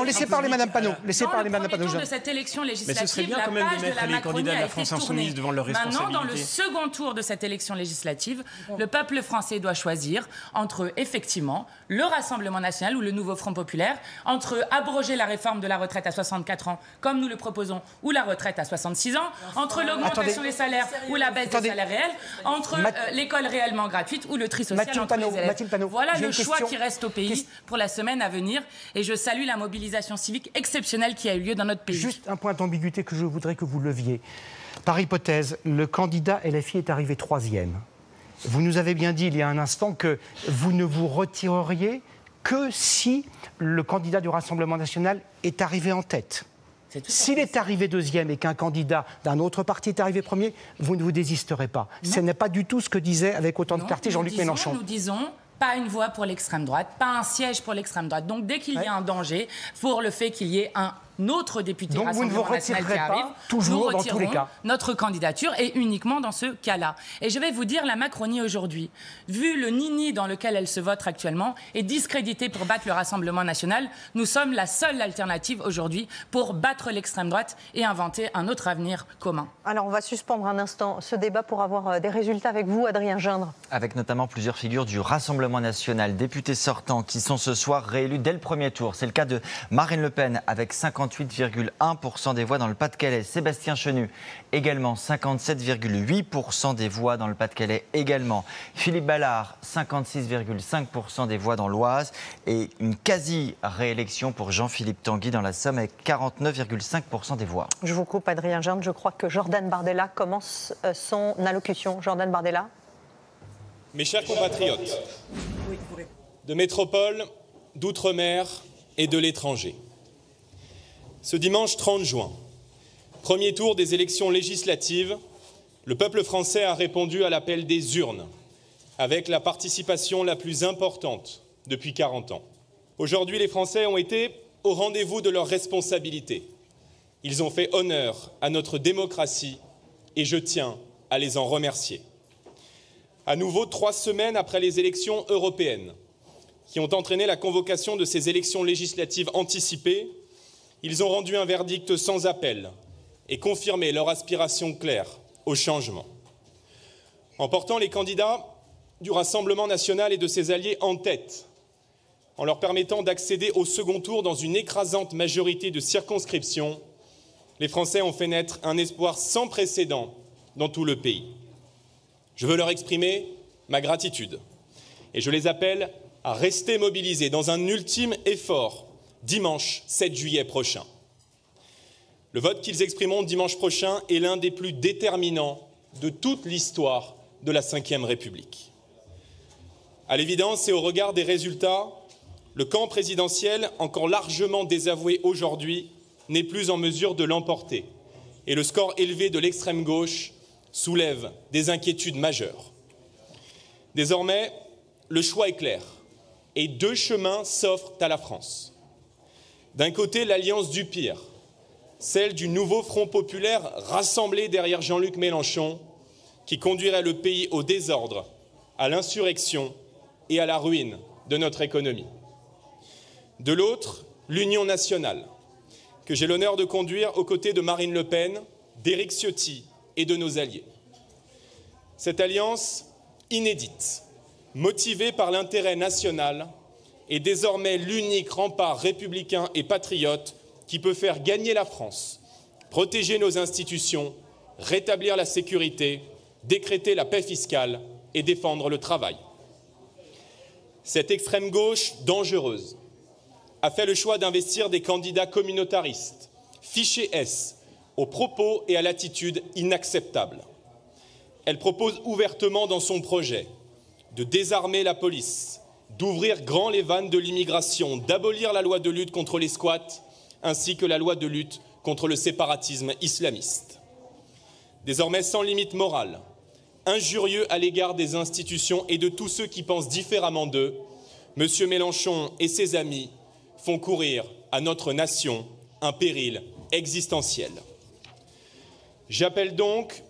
laissez parler Madame Panot. Laissez parler Madame Panot. Dans le premier tour de cette élection législative, mais ce serait bien quand même de mettre les candidats de la France insoumise devant leur responsabilité. Maintenant, dans le second tour de cette élection législative, le peuple français doit choisir entre, effectivement, le Rassemblement national ou le nouveau Front populaire, entre abroger la réforme de la retraite à 64 ans, comme nous le proposons, ou la retraite à 66 ans, entre l'augmentation des salaires ou la baisse des salaires réels, entre l'école réellement gratuite ou le tri social entre les élèves. Voilà le choix qui reste au pays pour la semaine à venir. Et je salue la mobilisation civique exceptionnelle qui a eu lieu dans notre pays. Juste un point d'ambiguïté que je voudrais que vous leviez. Par hypothèse, le candidat LFI est arrivé 3e. Vous nous avez bien dit il y a un instant que vous ne vous retireriez que si le candidat du Rassemblement national est arrivé en tête. S'il est arrivé 2e et qu'un candidat d'un autre parti est arrivé 1er, vous ne vous désisterez pas. Non. Ce n'est pas du tout ce que disait avec autant de clarté Jean-Luc Mélenchon. Nous disons pas une voix pour l'extrême droite, pas un siège pour l'extrême droite. Donc dès qu'il y a un danger pour le fait qu'il y ait un autre député Rassemblement national qui arrive, nous retirons notre candidature et uniquement dans ce cas-là. Et je vais vous dire, la Macronie aujourd'hui, vu le nini dans lequel elle se vote actuellement, est discréditée pour battre le Rassemblement national. Nous sommes la seule alternative aujourd'hui pour battre l'extrême droite et inventer un autre avenir commun. Alors on va suspendre un instant ce débat pour avoir des résultats avec vous, Adrien Gindre. Avec notamment plusieurs figures du Rassemblement national, députés sortants qui sont ce soir réélus dès le premier tour. C'est le cas de Marine Le Pen avec 58,1% des voix dans le Pas-de-Calais. Sébastien Chenu, également 57,8% des voix dans le Pas-de-Calais également. Philippe Ballard, 56,5% des voix dans l'Oise. Et une quasi-réélection pour Jean-Philippe Tanguy dans la Somme avec 49,5% des voix. Je vous coupe, Adrien Gindre. Je crois que Jordan Bardella commence son allocution. Jordan Bardella. Mes chers compatriotes, de métropole, d'outre-mer et de l'étranger. Ce dimanche 30 juin, premier tour des élections législatives, le peuple français a répondu à l'appel des urnes, avec la participation la plus importante depuis 40 ans. Aujourd'hui, les Français ont été au rendez-vous de leurs responsabilités. Ils ont fait honneur à notre démocratie et je tiens à les en remercier. À nouveau, 3 semaines après les élections européennes, qui ont entraîné la convocation de ces élections législatives anticipées, ils ont rendu un verdict sans appel et confirmé leur aspiration claire au changement. En portant les candidats du Rassemblement national et de ses alliés en tête, en leur permettant d'accéder au second tour dans une écrasante majorité de circonscriptions, les Français ont fait naître un espoir sans précédent dans tout le pays. Je veux leur exprimer ma gratitude et je les appelle à rester mobilisés dans un ultime effort dimanche 7 juillet prochain. Le vote qu'ils exprimeront dimanche prochain est l'un des plus déterminants de toute l'histoire de la Ve République. À l'évidence et au regard des résultats, le camp présidentiel, encore largement désavoué aujourd'hui, n'est plus en mesure de l'emporter. Et le score élevé de l'extrême gauche soulève des inquiétudes majeures. Désormais, le choix est clair et 2 chemins s'offrent à la France. D'un côté, l'alliance du pire, celle du nouveau Front populaire rassemblé derrière Jean-Luc Mélenchon, qui conduirait le pays au désordre, à l'insurrection et à la ruine de notre économie. De l'autre, l'Union nationale, que j'ai l'honneur de conduire aux côtés de Marine Le Pen, d'Éric Ciotti et de nos alliés. Cette alliance inédite, motivée par l'intérêt national, est désormais l'unique rempart républicain et patriote qui peut faire gagner la France, protéger nos institutions, rétablir la sécurité, décréter la paix fiscale et défendre le travail. Cette extrême gauche dangereuse a fait le choix d'investir des candidats communautaristes, fichés S, aux propos et à l'attitude inacceptables. Elle propose ouvertement dans son projet de désarmer la police, d'ouvrir grand les vannes de l'immigration, d'abolir la loi de lutte contre les squats, ainsi que la loi de lutte contre le séparatisme islamiste. Désormais sans limite morale, injurieux à l'égard des institutions et de tous ceux qui pensent différemment d'eux, M. Mélenchon et ses amis font courir à notre nation un péril existentiel. J'appelle donc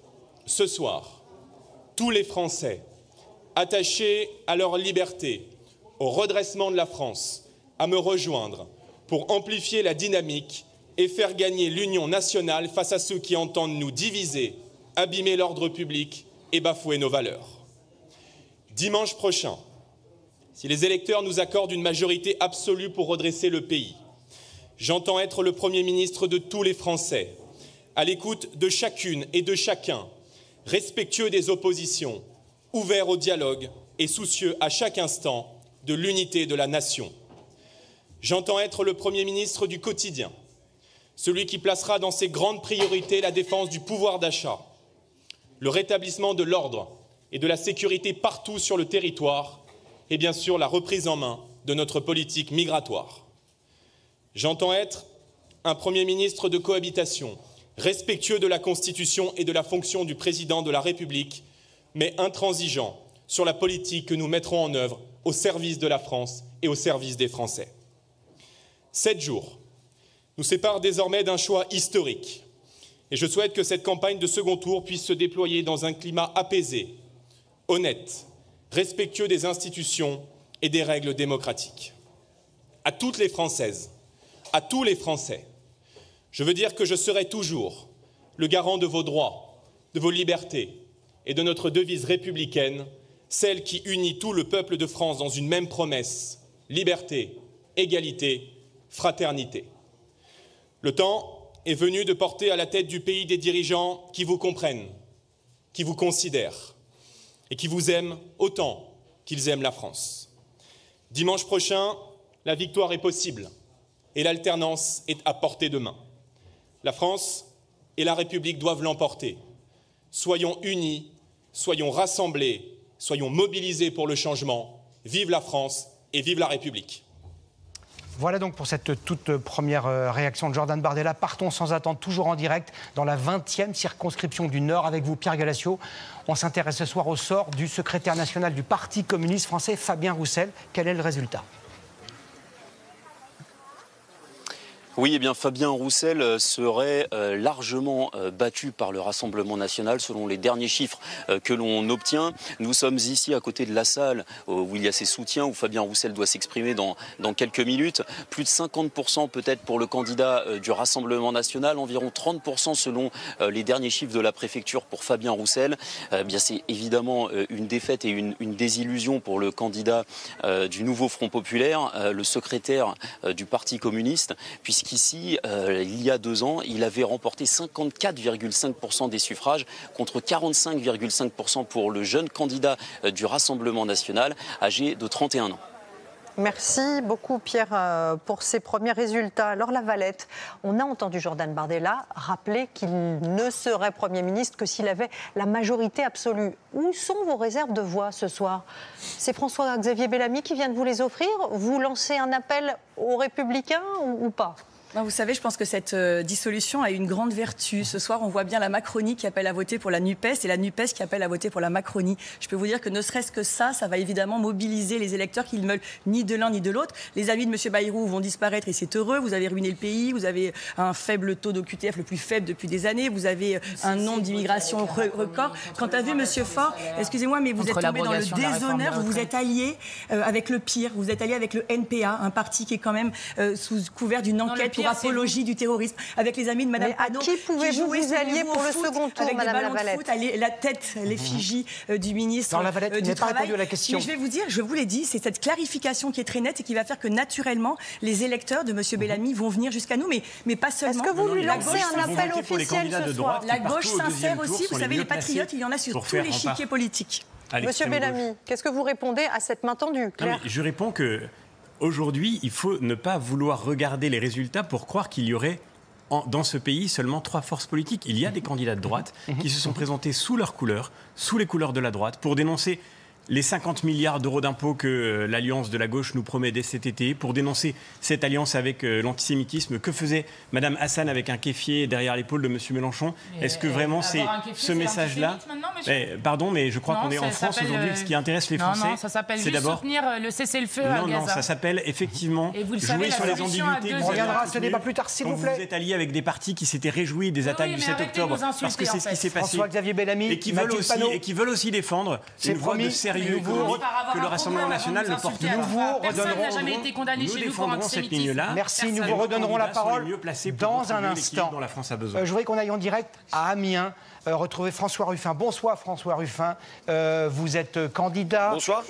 ce soir tous les Français attachés à leur liberté, au redressement de la France, à me rejoindre pour amplifier la dynamique et faire gagner l'union nationale face à ceux qui entendent nous diviser, abîmer l'ordre public et bafouer nos valeurs. Dimanche prochain, si les électeurs nous accordent une majorité absolue pour redresser le pays, j'entends être le Premier ministre de tous les Français, à l'écoute de chacune et de chacun, respectueux des oppositions, ouvert au dialogue et soucieux à chaque instant de l'unité de la nation. J'entends être le Premier ministre du quotidien, celui qui placera dans ses grandes priorités la défense du pouvoir d'achat, le rétablissement de l'ordre et de la sécurité partout sur le territoire et bien sûr la reprise en main de notre politique migratoire. J'entends être un Premier ministre de cohabitation, respectueux de la Constitution et de la fonction du Président de la République, mais intransigeant sur la politique que nous mettrons en œuvre au service de la France et au service des Français. 7 jours nous séparent désormais d'un choix historique et je souhaite que cette campagne de second tour puisse se déployer dans un climat apaisé, honnête, respectueux des institutions et des règles démocratiques. À toutes les Françaises, à tous les Français, je veux dire que je serai toujours le garant de vos droits, de vos libertés et de notre devise républicaine, celle qui unit tout le peuple de France dans une même promesse, liberté, égalité, fraternité. Le temps est venu de porter à la tête du pays des dirigeants qui vous comprennent, qui vous considèrent et qui vous aiment autant qu'ils aiment la France. Dimanche prochain, la victoire est possible et l'alternance est à portée de main. La France et la République doivent l'emporter. Soyons unis, soyons rassemblés, soyons mobilisés pour le changement. Vive la France et vive la République. Voilà donc pour cette toute première réaction de Jordan Bardella. Partons sans attendre, toujours en direct, dans la 20e circonscription du Nord avec vous, Pierre Galassio. On s'intéresse ce soir au sort du secrétaire national du Parti communiste français, Fabien Roussel. Quel est le résultat ? Oui, eh bien Fabien Roussel serait largement battu par le Rassemblement national selon les derniers chiffres que l'on obtient. Nous sommes ici à côté de la salle où il y a ses soutiens, où Fabien Roussel doit s'exprimer dans quelques minutes. Plus de 50% peut-être pour le candidat du Rassemblement national, environ 30% selon les derniers chiffres de la préfecture pour Fabien Roussel. Bien c'est évidemment une défaite et une désillusion pour le candidat du nouveau Front populaire, le secrétaire du Parti communiste, puisqu'ici, il y a 2 ans, il avait remporté 54,5% des suffrages contre 45,5% pour le jeune candidat du Rassemblement national, âgé de 31 ans. Merci beaucoup Pierre pour ces premiers résultats. Alors la Valette, on a entendu Jordan Bardella rappeler qu'il ne serait Premier ministre que s'il avait la majorité absolue. Où sont vos réserves de voix ce soir? C'est François-Xavier Bellamy qui vient de vous les offrir? Vous lancez un appel aux Républicains ou pas? Non, vous savez, je pense que cette dissolution a une grande vertu. Ce soir, on voit bien la Macronie qui appelle à voter pour la NUPES et la NUPES qui appelle à voter pour la Macronie. Je peux vous dire que ne serait-ce que ça va évidemment mobiliser les électeurs qui ne veulent ni de l'un ni de l'autre. Les amis de M. Bayrou vont disparaître et c'est heureux. Vous avez ruiné le pays, vous avez un faible taux d'OQTF, le plus faible depuis des années. Vous avez un nombre d'immigrations record. Quant à vous, M. Faure, excusez-moi, mais vous êtes tombé dans le déshonneur. Vous vous êtes allié avec le pire. Vous êtes allié avec le NPA, un parti qui est quand même sous couvert d'une enquête pour apologie du terrorisme, avec les amis de Mme Panot. À qui pouvez-vous vous allier pour le second tour, Mme Lavalette? La tête, l'effigie du ministre non, Lavalette, du Travail. pas répondu à la question. Mais je vais vous dire, je vous l'ai dit, c'est cette clarification qui est très nette et qui va faire que naturellement, les électeurs de M. Bellamy vont venir jusqu'à nous, mais pas seulement. Est-ce que vous lui lancez un appel officiel ce soir? La gauche sincère aussi, vous savez, les patriotes, il y en a sur tous les chiquiers politiques. Monsieur Bellamy, qu'est-ce que vous répondez à cette main tendue, Claire? Je réponds que aujourd'hui, il faut ne pas vouloir regarder les résultats pour croire qu'il y aurait dans ce pays seulement 3 forces politiques. Il y a des candidats de droite qui se sont présentés sous leurs couleurs, sous les couleurs de la droite, pour dénoncer les 50 milliards d'euros d'impôts que l'alliance de la gauche nous promet dès cet été, pour dénoncer cette alliance avec l'antisémitisme. Que faisait Mme Hassan avec un kéfier derrière l'épaule de M. Mélenchon? Est-ce que vraiment c'est ce message-là? Pardon, mais je crois qu'on est en France aujourd'hui. Ce qui intéresse les Français, ça s'appelle c'est d'abord soutenir le cessez-le-feu à Gaza. Non, ça s'appelle effectivement jouer sur les ambiguïtés. On reviendra à ce débat plus tard, s'il vous plaît. Vous êtes alliés avec des partis qui s'étaient réjouis des attaques du 7 octobre, parce que c'est ce qui s'est passé. François-Xavier Bellamy, et qui veulent aussi défendre une voie de sérieux que le Rassemblement national ne porte pas. Nous défendrons cette ligne-là. Merci, nous vous redonnerons la parole dans un instant. Je voudrais qu'on aille en direct à Amiens. Retrouver François Ruffin. Bonsoir François Ruffin. Vous êtes candidat. Bonsoir.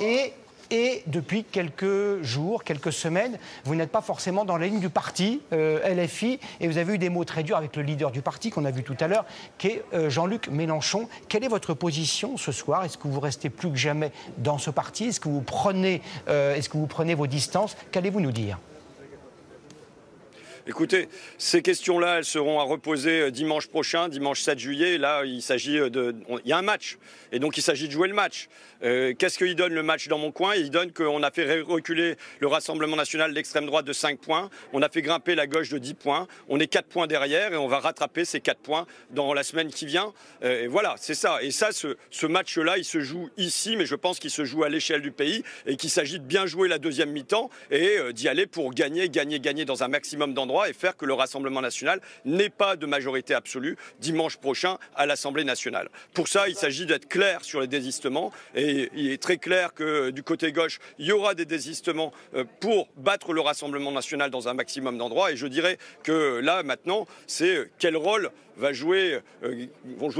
Et depuis quelques jours, quelques semaines, vous n'êtes pas forcément dans la ligne du parti, LFI, et vous avez eu des mots très durs avec le leader du parti qu'on a vu tout à l'heure, qui est Jean-Luc Mélenchon. Quelle est votre position ce soir? Est-ce que vous restez plus que jamais dans ce parti? Est-ce que vous prenez vos distances? Qu'allez-vous nous dire? Écoutez, ces questions-là, elles seront à reposer dimanche prochain, dimanche 7 juillet. Là, il y a un match. Et donc, il s'agit de jouer le match. Qu'est-ce qu'il donne le match dans mon coin? Il donne qu'on a fait reculer le Rassemblement national d'extrême droite de 5 points. On a fait grimper la gauche de 10 points. On est 4 points derrière et on va rattraper ces 4 points dans la semaine qui vient. Et voilà, c'est ça. Et ça, ce match-là, il se joue ici, mais je pense qu'il se joue à l'échelle du pays et qu'il s'agit de bien jouer la deuxième mi-temps et d'y aller pour gagner dans un maximum d'endroits et faire que le Rassemblement national n'ait pas de majorité absolue dimanche prochain à l'Assemblée nationale. Pour ça, il s'agit d'être clair sur les désistements et il est très clair que du côté gauche, il y aura des désistements pour battre le Rassemblement national dans un maximum d'endroits et je dirais que là, maintenant, c'est quel rôle vont jouer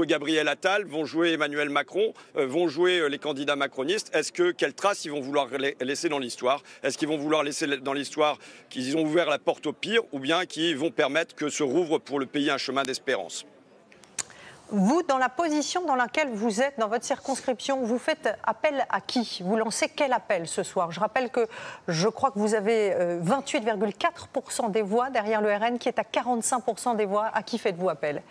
Gabriel Attal, vont jouer Emmanuel Macron, vont jouer les candidats macronistes. Quelle trace ils vont vouloir laisser dans l'histoire? Est-ce qu'ils vont vouloir laisser dans l'histoire qu'ils ont ouvert la porte au pire ou bien qu'ils vont permettre que se rouvre pour le pays un chemin d'espérance? Vous, dans la position dans laquelle vous êtes, dans votre circonscription, vous faites appel à qui? Vous lancez quel appel ce soir? Je rappelle que je crois que vous avez 28,4% des voix derrière le RN qui est à 45% des voix. À qui faites-vous appel?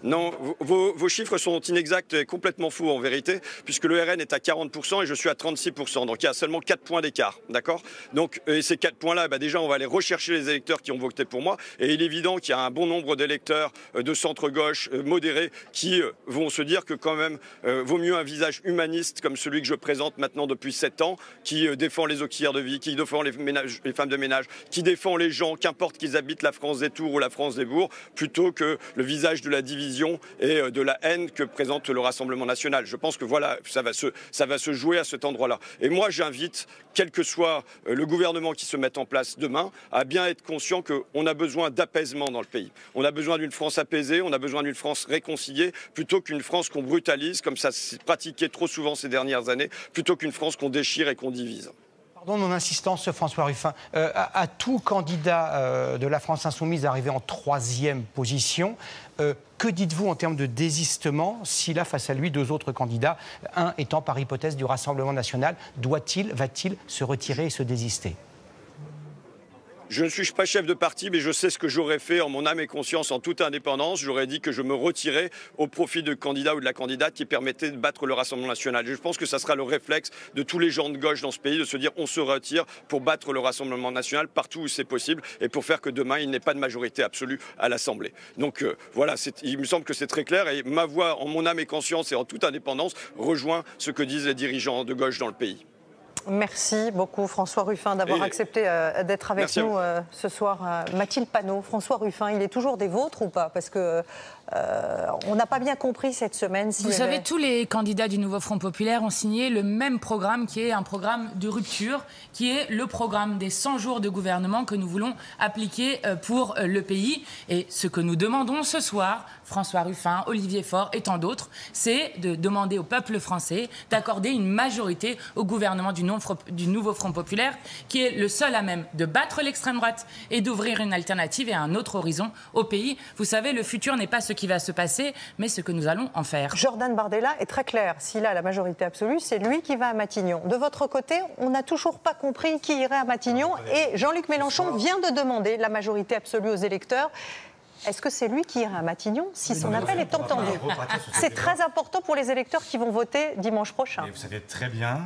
Non, vos chiffres sont inexacts et complètement faux en vérité, puisque le RN est à 40% et je suis à 36%. Donc il y a seulement 4 points d'écart, d'accord? Donc ces 4 points-là, déjà on va aller rechercher les électeurs qui ont voté pour moi. Et il est évident qu'il y a un bon nombre d'électeurs de centre-gauche modérés qui vont se dire que quand même vaut mieux un visage humaniste comme celui que je présente maintenant depuis 7 ans, qui défend les auxiliaires de vie, qui défend les femmes de ménage, qui défend les gens, qu'importe qu'ils habitent la France des Tours ou la France des Bourgs, plutôt que le visage de la division et de la haine que présente le Rassemblement national. Je pense que voilà, ça va se jouer à cet endroit-là. Et moi, j'invite, quel que soit le gouvernement qui se mette en place demain, à bien être conscient qu'on a besoin d'apaisement dans le pays. On a besoin d'une France apaisée, on a besoin d'une France réconciliée, plutôt qu'une France qu'on brutalise, comme ça s'est pratiqué trop souvent ces dernières années, plutôt qu'une France qu'on déchire et qu'on divise. Pardon de mon insistance, François Ruffin. À tout candidat de la France insoumise arrivé en 3e position, que dites-vous en termes de désistement s'il a face à lui 2 autres candidats, un étant par hypothèse du Rassemblement national? Va-t-il se retirer et se désister? Je ne suis pas chef de parti, mais je sais ce que j'aurais fait en mon âme et conscience, en toute indépendance. J'aurais dit que je me retirais au profit de candidat ou de la candidate qui permettait de battre le Rassemblement national. Et je pense que ça sera le réflexe de tous les gens de gauche dans ce pays, de se dire on se retire pour battre le Rassemblement national partout où c'est possible et pour faire que demain, il n'ait pas de majorité absolue à l'Assemblée. Donc voilà, il me semble que c'est très clair et ma voix, en mon âme et conscience et en toute indépendance, rejoint ce que disent les dirigeants de gauche dans le pays. Merci beaucoup François Ruffin d'avoir accepté d'être avec nous ce soir. Mathilde Panot, François Ruffin, il est toujours des vôtres ou pas? Parce que on n'a pas bien compris cette semaine. Vous savez, tous les candidats du Nouveau Front Populaire ont signé le même programme qui est un programme de rupture, qui est le programme des 100 jours de gouvernement que nous voulons appliquer pour le pays. Et ce que nous demandons ce soir, François Ruffin, Olivier Faure et tant d'autres, c'est de demander au peuple français d'accorder une majorité au gouvernement du Nouveau Front Populaire, qui est le seul à même de battre l'extrême droite et d'ouvrir une alternative et un autre horizon au pays. Vous savez, le futur n'est pas ce qui va se passer, mais ce que nous allons en faire. Jordan Bardella est très clair. S'il a la majorité absolue, c'est lui qui va à Matignon. De votre côté, on n'a toujours pas compris qui irait à Matignon et Jean-Luc Mélenchon vient de demander la majorité absolue aux électeurs. Est-ce que c'est lui qui ira à Matignon si son appel est entendu? C'est très important pour les électeurs qui vont voter dimanche prochain. Et vous savez très bien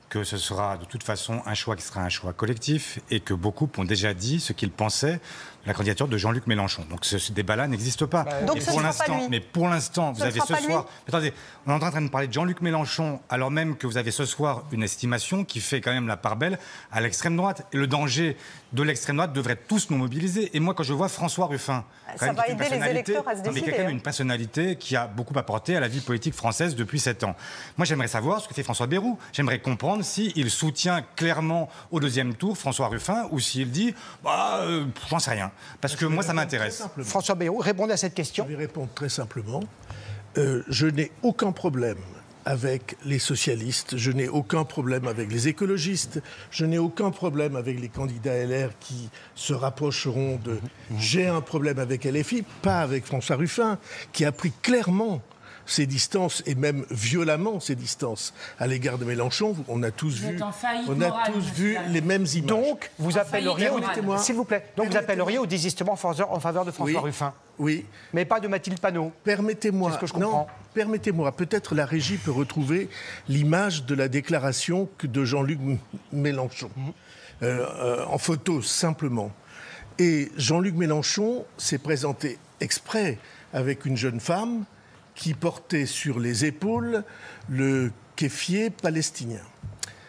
que ce sera de toute façon un choix qui sera un choix collectif et que beaucoup ont déjà dit ce qu'ils pensaient de la candidature de Jean-Luc Mélenchon. Donc ce débat-là n'existe pas. Donc ce sera pas lui. Mais pour l'instant, vous avez ce soir... Attendez, on est en train de parler de Jean-Luc Mélenchon alors même que vous avez ce soir une estimation qui fait quand même la part belle à l'extrême droite. Et le danger de l'extrême droite devrait tous nous mobiliser. Et moi, quand je vois François Ruffin... Ça va aider les électeurs à se décider. Mais quand même une personnalité qui a beaucoup apporté à la vie politique française depuis 7 ans. Moi, j'aimerais savoir ce que fait François Bayrou. J'aimerais comprendre s'il soutient clairement au deuxième tour François Ruffin ou s'il dit j'en sais rien. Parce que moi, ça m'intéresse. François Bayrou, répondez à cette question. Je vais répondre très simplement. Je n'ai aucun problème avec les socialistes, je n'ai aucun problème avec les écologistes, je n'ai aucun problème avec les candidats LR qui se rapprocheront de... J'ai un problème avec LFI, pas avec François Ruffin, qui a pris clairement ses distances, et même violemment ses distances, à l'égard de Mélenchon. On a tous vu les mêmes images. Donc, vous appelleriez, s'il vous plaît, donc vous appelleriez au désistement en faveur de François Ruffin. Oui. Mais pas de Mathilde Panot. Permettez-moi. C'est ce que je comprends. Non, permettez-moi. Peut-être la régie peut retrouver l'image de la déclaration de Jean-Luc Mélenchon. En photo, simplement. Et Jean-Luc Mélenchon s'est présenté exprès avec une jeune femme qui portait sur les épaules le kéfier palestinien,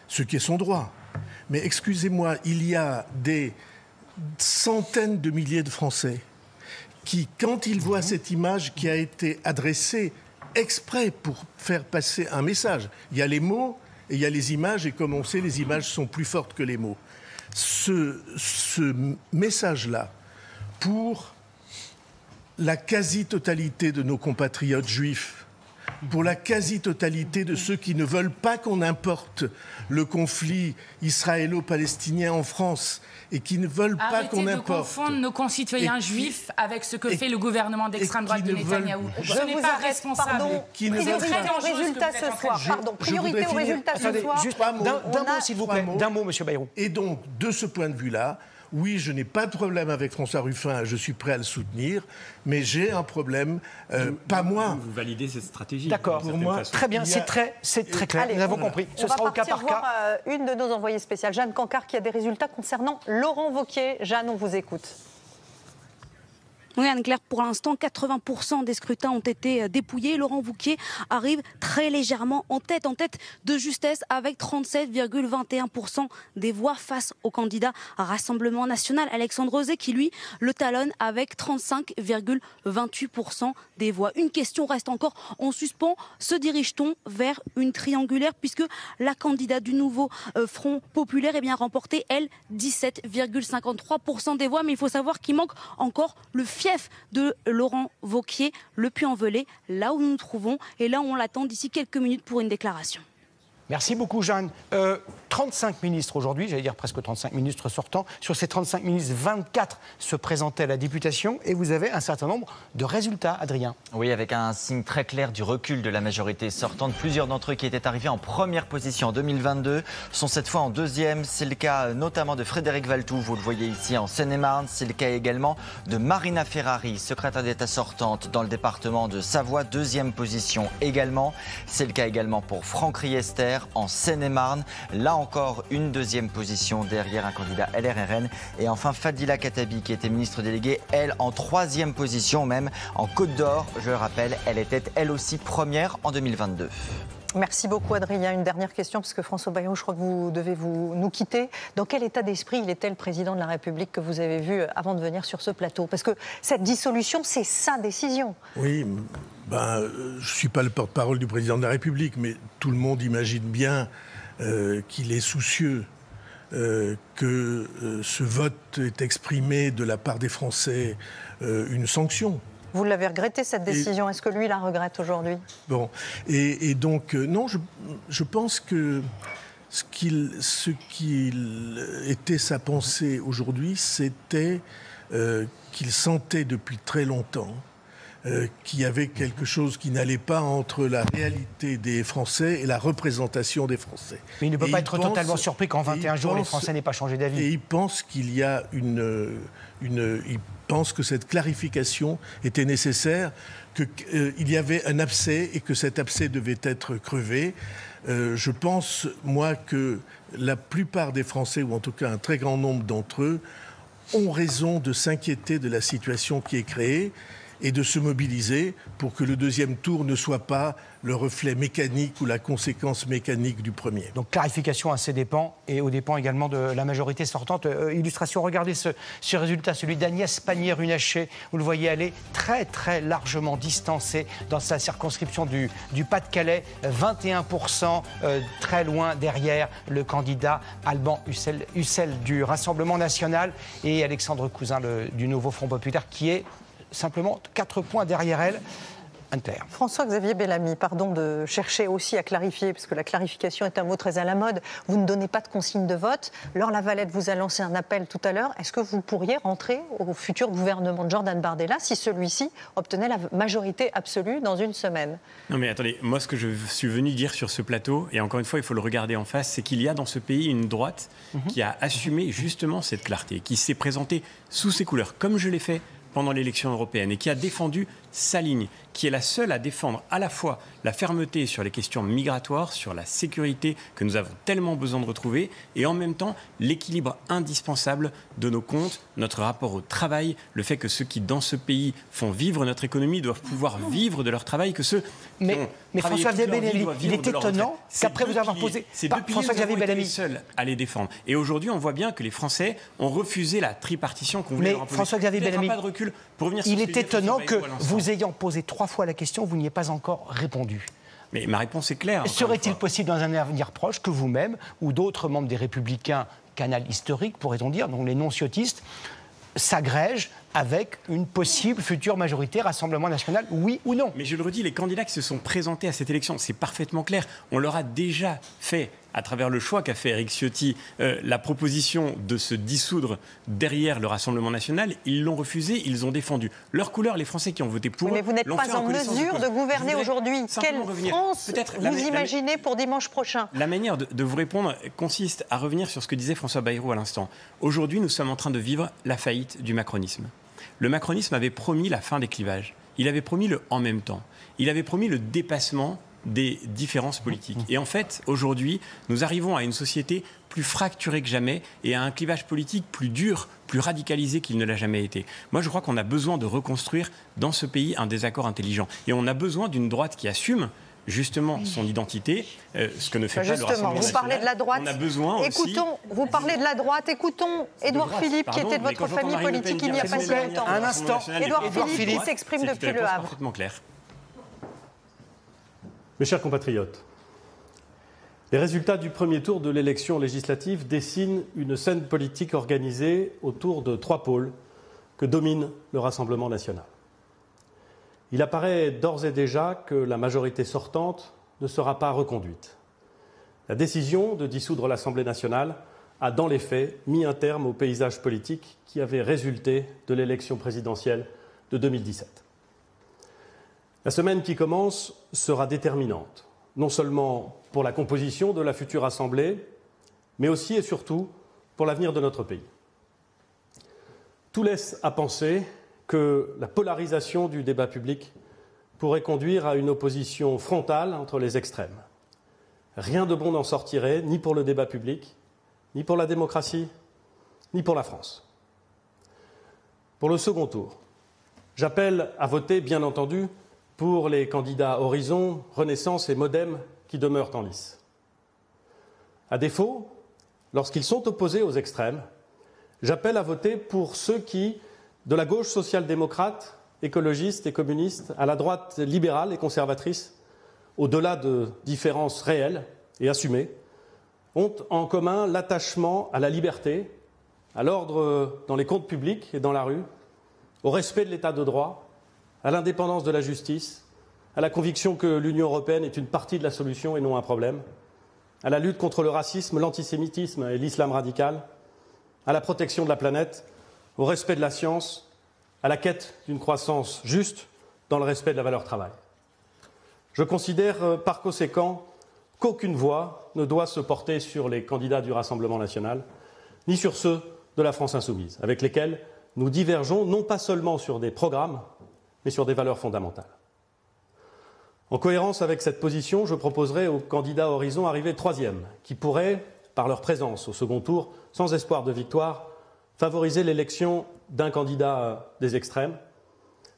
ce qui est son droit. Mais excusez-moi, il y a des centaines de milliers de Français qui, quand ils voient cette image qui a été adressée exprès pour faire passer un message, il y a les mots et il y a les images, et comme on sait, les images sont plus fortes que les mots. Ce message-là, pour la quasi-totalité de nos compatriotes juifs, pour la quasi-totalité de ceux qui ne veulent pas qu'on importe le conflit israélo-palestinien en France et qui ne veulent pas qu'on importe... Arrêtez de confondre nos concitoyens juifs avec ce que fait le gouvernement d'extrême droite de Netanyahou. Ce n'est pas responsable. Priorité aux résultats ce soir. Priorité aux résultats ce soir. Juste d'un mot, s'il vous plaît. D'un mot, monsieur Bayrou. Et donc, de ce point de vue-là, oui, je n'ai pas de problème avec François Ruffin, je suis prêt à le soutenir, mais j'ai un problème, pas moi. Vous validez cette stratégie. D'accord, pour moi. Très bien, c'est très clair, nous avons compris. Ce sera au cas par cas. On va une de nos envoyées spéciales, Jeanne Cancard, qui a des résultats concernant Laurent Wauquiez. Jeanne, on vous écoute. Oui, Anne-Claire, pour l'instant, 80% des scrutins ont été dépouillés. Laurent Wauquiez arrive très légèrement en tête de justesse avec 37,21% des voix face au candidat Rassemblement National, Alexandre Auzet, qui lui le talonne avec 35,28% des voix. Une question reste encore en suspens. Se dirige-t-on vers une triangulaire puisque la candidate du Nouveau Front Populaire a remporté, elle, 17,53% des voix. Mais il faut savoir qu'il manque encore le fief de Laurent Wauquiez, le Puy-en-Velay, là où nous nous trouvons. Et là, on l'attend d'ici quelques minutes pour une déclaration. Merci beaucoup, Jeanne. 35 ministres aujourd'hui, j'allais dire presque 35 ministres sortants. Sur ces 35 ministres, 24 se présentaient à la députation et vous avez un certain nombre de résultats, Adrien. Oui, avec un signe très clair du recul de la majorité sortante. Plusieurs d'entre eux qui étaient arrivés en première position en 2022 sont cette fois en deuxième. C'est le cas notamment de Frédéric Valletoux, vous le voyez ici en Seine-et-Marne. C'est le cas également de Marina Ferrari, secrétaire d'État sortante dans le département de Savoie, deuxième position également. C'est le cas également pour Franck Riester en Seine-et-Marne. Là encore, une deuxième position derrière un candidat LRRN. Et enfin, Fadila Khattabi, qui était ministre déléguée, elle, en troisième position, même en Côte d'Or. Je le rappelle, elle était elle aussi première en 2022. Merci beaucoup, Adrien. Une dernière question, parce que François Bayrou, je crois que vous devez nous quitter. Dans quel état d'esprit il était le président de la République que vous avez vu avant de venir sur ce plateau? Parce que cette dissolution, c'est sa décision. Oui, je ne suis pas le porte-parole du président de la République, mais tout le monde imagine bien qu'il est soucieux que ce vote ait exprimé de la part des Français une sanction. Vous l'avez regretté, cette décision. Est-ce que lui la regrette aujourd'hui? Bon, et donc, non, je pense que ce qu'il était sa pensée aujourd'hui, c'était qu'il sentait depuis très longtemps qu'il y avait quelque chose qui n'allait pas entre la réalité des Français et la représentation des Français. Mais il ne peut pas être totalement surpris qu'en 21 jours, les Français n'aient pas changé d'avis. Et il pense qu'il y a il pense que cette clarification était nécessaire, qu'il y avait un abcès et que cet abcès devait être crevé. Je pense, moi, que la plupart des Français, ou en tout cas un très grand nombre d'entre eux, ont raison de s'inquiéter de la situation qui est créée et de se mobiliser pour que le deuxième tour ne soit pas le reflet mécanique ou la conséquence mécanique du premier. Donc clarification à ses dépens et aux dépens également de la majorité sortante. Illustration, regardez ce résultat, celui d'Agnès Pannier-Runacher. Vous le voyez, elle est très très largement distancée dans sa circonscription du Pas-de-Calais. 21%, très loin derrière le candidat Alban Hussel du Rassemblement National et Alexandre Cousin du Nouveau Front Populaire qui est simplement 4 points derrière elle. Anne-Claire. François-Xavier Bellamy, pardon de chercher aussi à clarifier, parce que la clarification est un mot très à la mode. Vous ne donnez pas de consigne de vote. Laure Lavalette vous a lancé un appel tout à l'heure. Est-ce que vous pourriez rentrer au futur gouvernement de Jordan Bardella si celui-ci obtenait la majorité absolue dans une semaine? Non mais attendez, moi ce que je suis venu dire sur ce plateau, et encore une fois il faut le regarder en face, c'est qu'il y a dans ce pays une droite qui a assumé justement cette clarté, qui s'est présentée sous ses couleurs, comme je l'ai fait pendant l'élection européenne et qui a défendu sa ligne, qui est la seule à défendre à la fois la fermeté sur les questions migratoires, sur la sécurité que nous avons tellement besoin de retrouver, et en même temps l'équilibre indispensable de nos comptes, notre rapport au travail, le fait que ceux qui dans ce pays font vivre notre économie doivent pouvoir vivre de leur travail, que ceux mais François-Xavier Bellamy, il est étonnant qu'après vous avoir posé... C'est depuis François-Xavier Bellamy seul à les défendre. Et aujourd'hui, on voit bien que les Français ont refusé la tripartition qu'on voulait leur imposer. François-Xavier Bellamy, pas de recul pour revenir sur il est étonnant que vous ayant posé 3 fois la question, vous n'y ayez pas encore répondu. Mais ma réponse est claire. Serait-il possible dans un avenir proche que vous-même ou d'autres membres des Républicains, canal historique pourrait-on dire, dont les non-ciotistes, s'agrègent avec une possible future majorité Rassemblement National, oui ou non? Mais je le redis, les candidats qui se sont présentés à cette élection, c'est parfaitement clair. On leur a déjà fait, à travers le choix qu'a fait Éric Ciotti, la proposition de se dissoudre derrière le Rassemblement National. Ils l'ont refusé, ils ont défendu leur couleur. Les Français qui ont voté pour eux. Mais vous n'êtes pas en mesure de gouverner aujourd'hui. Quelle France vous imaginez pour dimanche prochain? La manière de vous répondre consiste à revenir sur ce que disait François Bayrou à l'instant. Aujourd'hui, nous sommes en train de vivre la faillite du macronisme. Le macronisme avait promis la fin des clivages. Il avait promis le en même temps. Il avait promis le dépassement des différences politiques. Et en fait, aujourd'hui, nous arrivons à une société plus fracturée que jamais et à un clivage politique plus dur, plus radicalisé qu'il ne l'a jamais été. Moi, je crois qu'on a besoin de reconstruire dans ce pays un désaccord intelligent. Et on a besoin d'une droite qui assume justement son identité, ce que ne fait pas le Rassemblement National. Vous parlez de la droite. On a besoin vous parlez de la droite. Écoutons Édouard Philippe, qui était de votre famille politique il n'y a pas si longtemps. Un instant. Édouard Philippe qui s'exprime depuis Le Havre. Parfaitement clair. Mes chers compatriotes, les résultats du premier tour de l'élection législative dessinent une scène politique organisée autour de 3 pôles que domine le Rassemblement national. Il apparaît d'ores et déjà que la majorité sortante ne sera pas reconduite. La décision de dissoudre l'Assemblée nationale a, dans les faits, mis un terme au paysage politique qui avait résulté de l'élection présidentielle de 2017. La semaine qui commence sera déterminante, non seulement pour la composition de la future Assemblée, mais aussi et surtout pour l'avenir de notre pays. Tout laisse à penser que la polarisation du débat public pourrait conduire à une opposition frontale entre les extrêmes. Rien de bon n'en sortirait, ni pour le débat public, ni pour la démocratie, ni pour la France. Pour le second tour, j'appelle à voter, bien entendu, pour les candidats Horizon, Renaissance et Modem qui demeurent en lice. À défaut, lorsqu'ils sont opposés aux extrêmes, j'appelle à voter pour ceux qui, de la gauche social-démocrate, écologiste et communiste, à la droite libérale et conservatrice, au-delà de différences réelles et assumées, ont en commun l'attachement à la liberté, à l'ordre dans les comptes publics et dans la rue, au respect de l'état de droit, à l'indépendance de la justice, à la conviction que l'Union européenne est une partie de la solution et non un problème, à la lutte contre le racisme, l'antisémitisme et l'islam radical, à la protection de la planète, au respect de la science, à la quête d'une croissance juste dans le respect de la valeur travail. Je considère par conséquent qu'aucune voix ne doit se porter sur les candidats du Rassemblement national, ni sur ceux de la France insoumise, avec lesquels nous divergeons non pas seulement sur des programmes, mais sur des valeurs fondamentales. En cohérence avec cette position, je proposerai aux candidats Horizon arrivés troisième, qui pourraient, par leur présence au second tour, sans espoir de victoire, favoriser l'élection d'un candidat des extrêmes,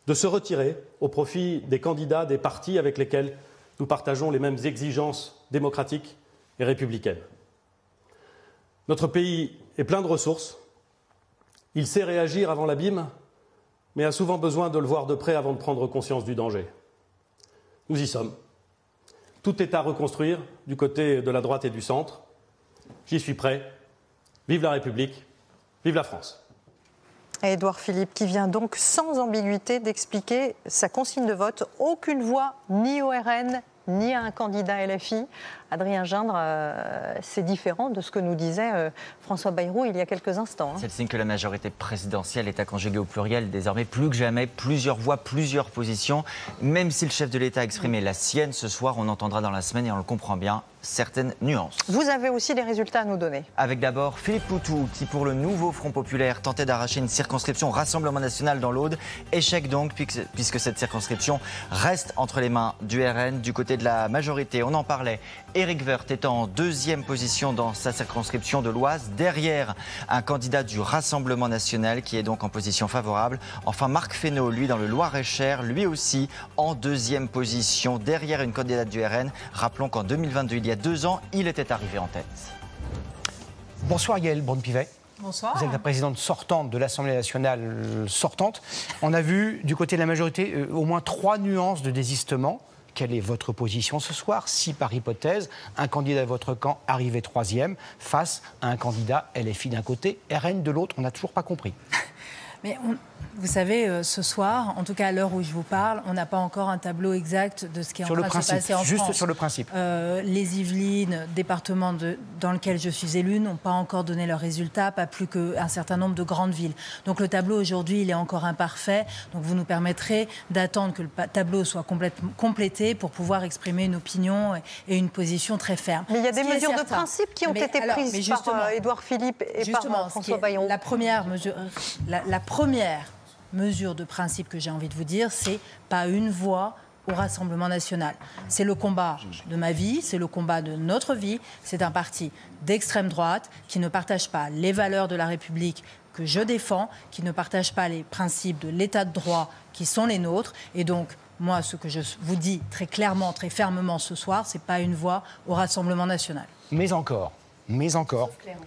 de se retirer au profit des candidats des partis avec lesquels nous partageons les mêmes exigences démocratiques et républicaines. Notre pays est plein de ressources. Il sait réagir avant l'abîme, mais a souvent besoin de le voir de près avant de prendre conscience du danger. Nous y sommes. Tout est à reconstruire du côté de la droite et du centre. J'y suis prêt. Vive la République, vive la France. Édouard Philippe, qui vient donc sans ambiguïté d'expliquer sa consigne de vote. Aucune voix ni au RN, ni à un candidat LFI. Adrien Gindre, c'est différent de ce que nous disait François Bayrou il y a quelques instants. C'est le signe que la majorité présidentielle est à conjuguer au pluriel. Désormais, plus que jamais, plusieurs voix, plusieurs positions. Même si le chef de l'État a exprimé la sienne ce soir, on entendra dans la semaine, et on le comprend bien, certaines nuances. Vous avez aussi des résultats à nous donner. Avec d'abord Philippe Poutou, qui pour le nouveau Front Populaire tentait d'arracher une circonscription Rassemblement National dans l'Aude. Échec donc, puisque cette circonscription reste entre les mains du RN, du côté de la majorité. On en parlait. Éric Woerth est en deuxième position dans sa circonscription de l'Oise, derrière un candidat du Rassemblement National qui est donc en position favorable. Enfin, Marc Fesneau, lui, dans le Loir-et-Cher, lui aussi en deuxième position, derrière une candidate du RN. Rappelons qu'en 2022, il y a 2 ans, il était arrivé en tête. Bonsoir Yaël Braun-Pivet. Bonsoir. Vous êtes la présidente sortante de l'Assemblée nationale sortante. On a vu du côté de la majorité au moins 3 nuances de désistement. Quelle est votre position ce soir, si par hypothèse, un candidat de votre camp arrivait troisième face à un candidat LFI d'un côté, RN de l'autre? On n'a toujours pas compris. Mais vous savez, ce soir, en tout cas à l'heure où je vous parle, on n'a pas encore un tableau exact de ce qui est en train de se passer en France. Juste sur le principe. Les Yvelines, département dans lequel je suis élue, n'ont pas encore donné leurs résultats, pas plus qu'un certain nombre de grandes villes. Donc le tableau aujourd'hui, il est encore imparfait. Donc vous nous permettrez d'attendre que le tableau soit complètement complété pour pouvoir exprimer une opinion et une position très ferme. Mais il y a des mesures de principe qui ont été prises par Édouard Philippe et par François Bayrou. La première mesure de principe que j'ai envie de vous dire, c'est pas une voix au Rassemblement national. C'est le combat de ma vie, c'est le combat de notre vie. C'est un parti d'extrême droite qui ne partage pas les valeurs de la République que je défends, qui ne partage pas les principes de l'état de droit qui sont les nôtres. Et donc, moi, ce que je vous dis très clairement, très fermement ce soir, c'est pas une voix au Rassemblement national. Mais encore,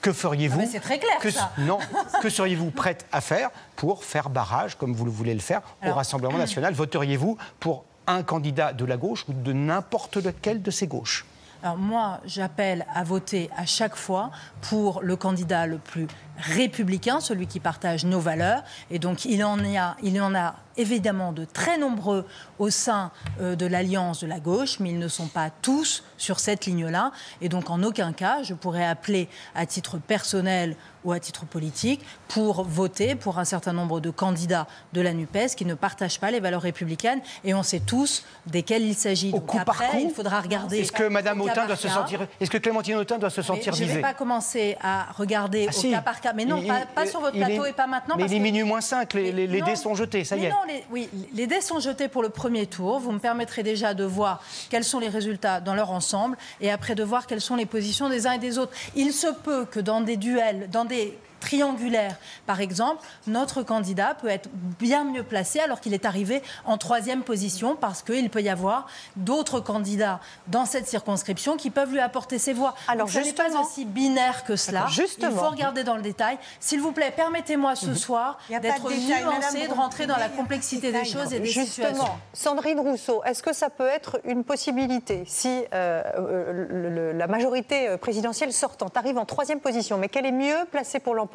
que feriez-vous? C'est très clair, ça. Non, que seriez-vous prête à faire pour faire barrage, comme vous voulez le faire, au Rassemblement national? Voteriez-vous pour un candidat de la gauche ou de n'importe lequel de ces gauches? Alors moi, j'appelle à voter à chaque fois pour le candidat le plus républicain, celui qui partage nos valeurs. Et donc, il y en a évidemment de très nombreux au sein de l'alliance de la gauche, mais ils ne sont pas tous sur cette ligne-là. Et donc, en aucun cas, je pourrais appeler à titre personnel ou à titre politique pour voter pour un certain nombre de candidats de la NUPES qui ne partagent pas les valeurs républicaines. Et on sait tous desquels il s'agit. Donc après, il faudra regarder. Est-ce que Mme Autain doit se sentir... Est-ce que Clémentine Autain doit se sentir visée? Je ne vais pas commencer à regarder au cas par cas. Mais non, pas sur votre plateau et pas maintenant. Mais il est minuit moins 5, les dés sont jetés, ça y est. Oui, les dés sont jetés pour le premier tour. Vous me permettrez déjà de voir quels sont les résultats dans leur ensemble et après de voir quelles sont les positions des uns et des autres. Il se peut que dans des duels, dans des triangulaire, par exemple, notre candidat peut être bien mieux placé alors qu'il est arrivé en 3e position parce qu'il peut y avoir d'autres candidats dans cette circonscription qui peuvent lui apporter ses voix. Alors, ce n'est pas aussi binaire que cela. Il faut regarder dans le détail. S'il vous plaît, permettez-moi ce soir d'être nuancé, de rentrer dans la complexité des choses et des situations. Sandrine Rousseau, est-ce que ça peut être une possibilité si la majorité présidentielle sortante arrive en 3e position, mais qu'elle est mieux placée pour l'emporter?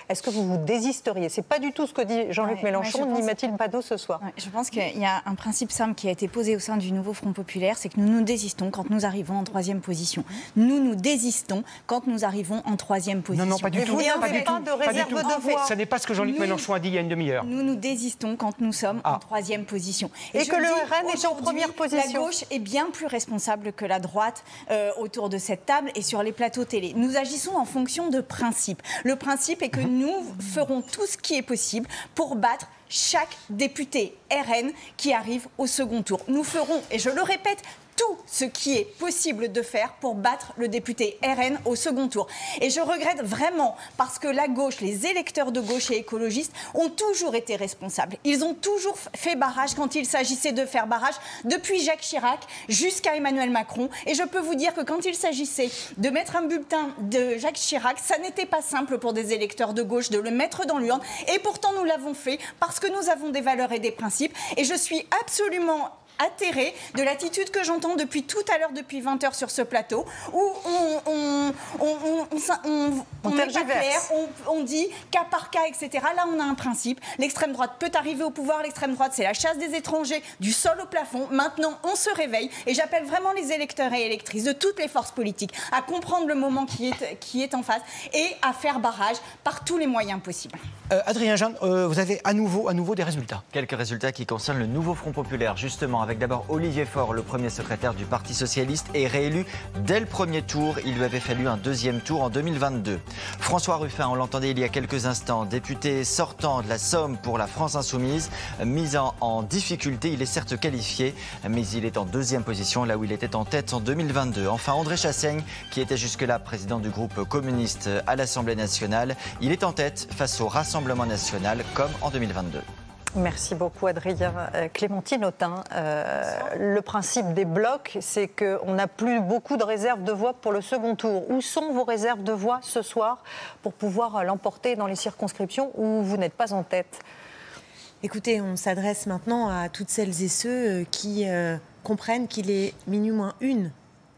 Est-ce que vous vous désisteriez? C'est pas du tout ce que dit Jean-Luc Mélenchon ni Mathilde Panot ce soir. Je pense qu'il y a un principe simple qui a été posé au sein du nouveau Front populaire, c'est que nous nous désistons quand nous arrivons en 3e position. Nous nous désistons quand nous arrivons en 3e position. Non, pas du tout. Pas de réserve de voix. Ce n'est pas ce que Jean-Luc Mélenchon a dit il y a une demi-heure. Nous nous désistons quand nous sommes en 3e position. Et que le RN est en première position. La gauche est bien plus responsable que la droite autour de cette table et sur les plateaux télé. Nous agissons en fonction de principes. Le principe est que nous ferons tout ce qui est possible pour battre chaque député RN qui arrive au second tour. Nous ferons, et je le répète, tout ce qui est possible de faire pour battre le député RN au second tour. Et je regrette vraiment parce que la gauche, les électeurs de gauche et écologistes ont toujours été responsables. Ils ont toujours fait barrage quand il s'agissait de faire barrage, depuis Jacques Chirac jusqu'à Emmanuel Macron. Et je peux vous dire que quand il s'agissait de mettre un bulletin de Jacques Chirac, ça n'était pas simple pour des électeurs de gauche de le mettre dans l'urne. Et pourtant, nous l'avons fait parce que nous avons des valeurs et des principes. Et je suis absolument atterrée de l'attitude que j'entends depuis tout à l'heure, depuis 20 heures sur ce plateau, où on n'est pas clair, on dit cas par cas, etc. Là, on a un principe. L'extrême droite peut arriver au pouvoir. L'extrême droite, c'est la chasse des étrangers, du sol au plafond. Maintenant, on se réveille. Et j'appelle vraiment les électeurs et électrices de toutes les forces politiques à comprendre le moment qui est en face et à faire barrage par tous les moyens possibles. Adrien Jeanne, vous avez à nouveau des résultats. Quelques résultats qui concernent le nouveau Front populaire, justement, avec d'abord Olivier Faure, le premier secrétaire du Parti socialiste, est réélu dès le premier tour. Il lui avait fallu un 2e tour en 2022. François Ruffin, on l'entendait il y a quelques instants, député sortant de la Somme pour la France Insoumise, mis en difficulté. Il est certes qualifié, mais il est en 2e position, là où il était en tête en 2022. Enfin, André Chassaigne, qui était jusque-là président du groupe communiste à l'Assemblée nationale, il est en tête face au Rassemblement national, comme en 2022. Merci beaucoup, Adrien. Clémentine Autain, le principe des blocs, c'est qu'on n'a plus beaucoup de réserves de voix pour le second tour. Où sont vos réserves de voix ce soir pour pouvoir l'emporter dans les circonscriptions où vous n'êtes pas en tête? Écoutez, on s'adresse maintenant à toutes celles et ceux qui comprennent qu'il est minuit moins une.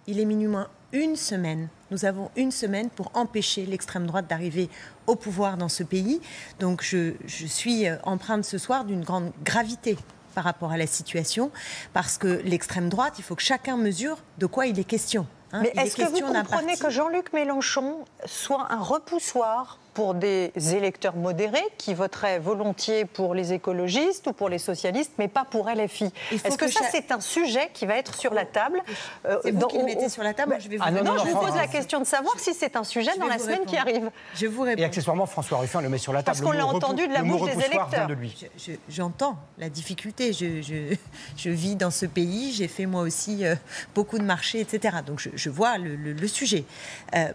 Il est minuit moins une semaine. Nous avons une semaine pour empêcher l'extrême droite d'arriver au pouvoir dans ce pays. Donc je suis empreinte ce soir d'une grande gravité par rapport à la situation, parce que l'extrême droite, il faut que chacun mesure de quoi il est question. Mais est-ce que vous comprenez que Jean-Luc Mélenchon soit un repoussoir pour des électeurs modérés qui voteraient volontiers pour les écologistes ou pour les socialistes, mais pas pour LFI? Est-ce que ça, c'est un sujet qui va être sur la table? C'est vous qui le mettez sur la table, je vais vous répondre. Non, je vous pose la question de savoir si c'est un sujet dans la semaine qui arrive. Je vous réponds. Et accessoirement, François Ruffin le met sur la table. Parce qu'on l'a entendu de la bouche des électeurs. J'entends la difficulté. Je vis dans ce pays, j'ai fait moi aussi beaucoup de marchés, etc. Donc je vois le sujet.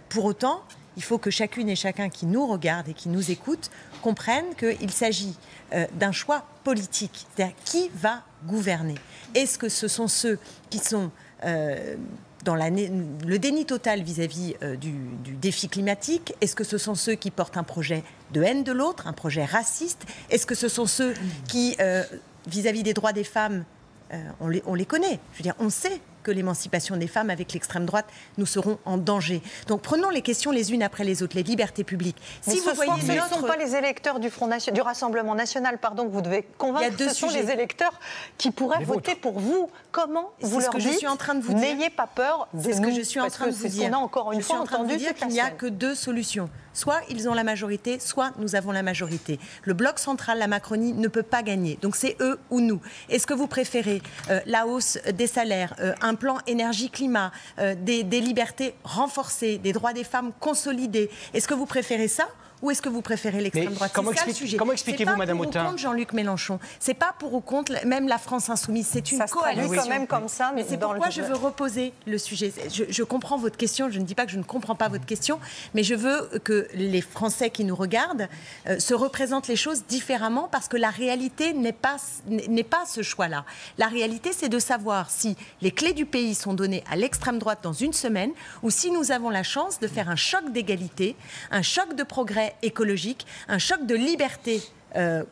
Pour autant, il faut que chacune et chacun qui nous regarde et qui nous écoute comprenne qu'il s'agit d'un choix politique. C'est-à-dire qui va gouverner. Est-ce que ce sont ceux qui sont dans le déni total vis-à-vis du défi climatique? Est-ce que ce sont ceux qui portent un projet de haine de l'autre, un projet raciste? Est-ce que ce sont ceux qui, vis-à-vis des droits des femmes, on les connaît. Je veux dire, on sait que l'émancipation des femmes avec l'extrême droite, nous serons en danger. Donc prenons les questions les unes après les autres, les libertés publiques. Mais ce ne sont pas les électeurs du Rassemblement national que vous devez convaincre, ce sont les électeurs qui pourraient voter pour vous. Comment vous leur dites, n'ayez pas peur de nous, c'est ce que je suis en train de vous dire. On a encore une fois entendu qu'il n'y a que deux solutions. Soit ils ont la majorité, soit nous avons la majorité. Le bloc central, la Macronie, ne peut pas gagner. Donc c'est eux ou nous. Est-ce que vous préférez la hausse des salaires, un plan énergie-climat, des libertés renforcées, des droits des femmes consolidés? Est-ce que vous préférez ça? Ou est-ce que vous préférez l'extrême droite? Comment expliquez-vous, Madame Autain? C'est pas pour ou contre Jean-Luc Mélenchon. C'est pas pour ou contre même la France insoumise. C'est une coalition. Quand même comme ça. Mais c'est pourquoi je veux reposer le sujet. Je comprends votre question. Je ne dis pas que je ne comprends pas votre question, mais je veux que les Français qui nous regardent se représentent les choses différemment, parce que la réalité n'est pas ce choix-là. La réalité, c'est de savoir si les clés du pays sont données à l'extrême droite dans une semaine, ou si nous avons la chance de faire un choc d'égalité, un choc de progrès écologique, un choc de liberté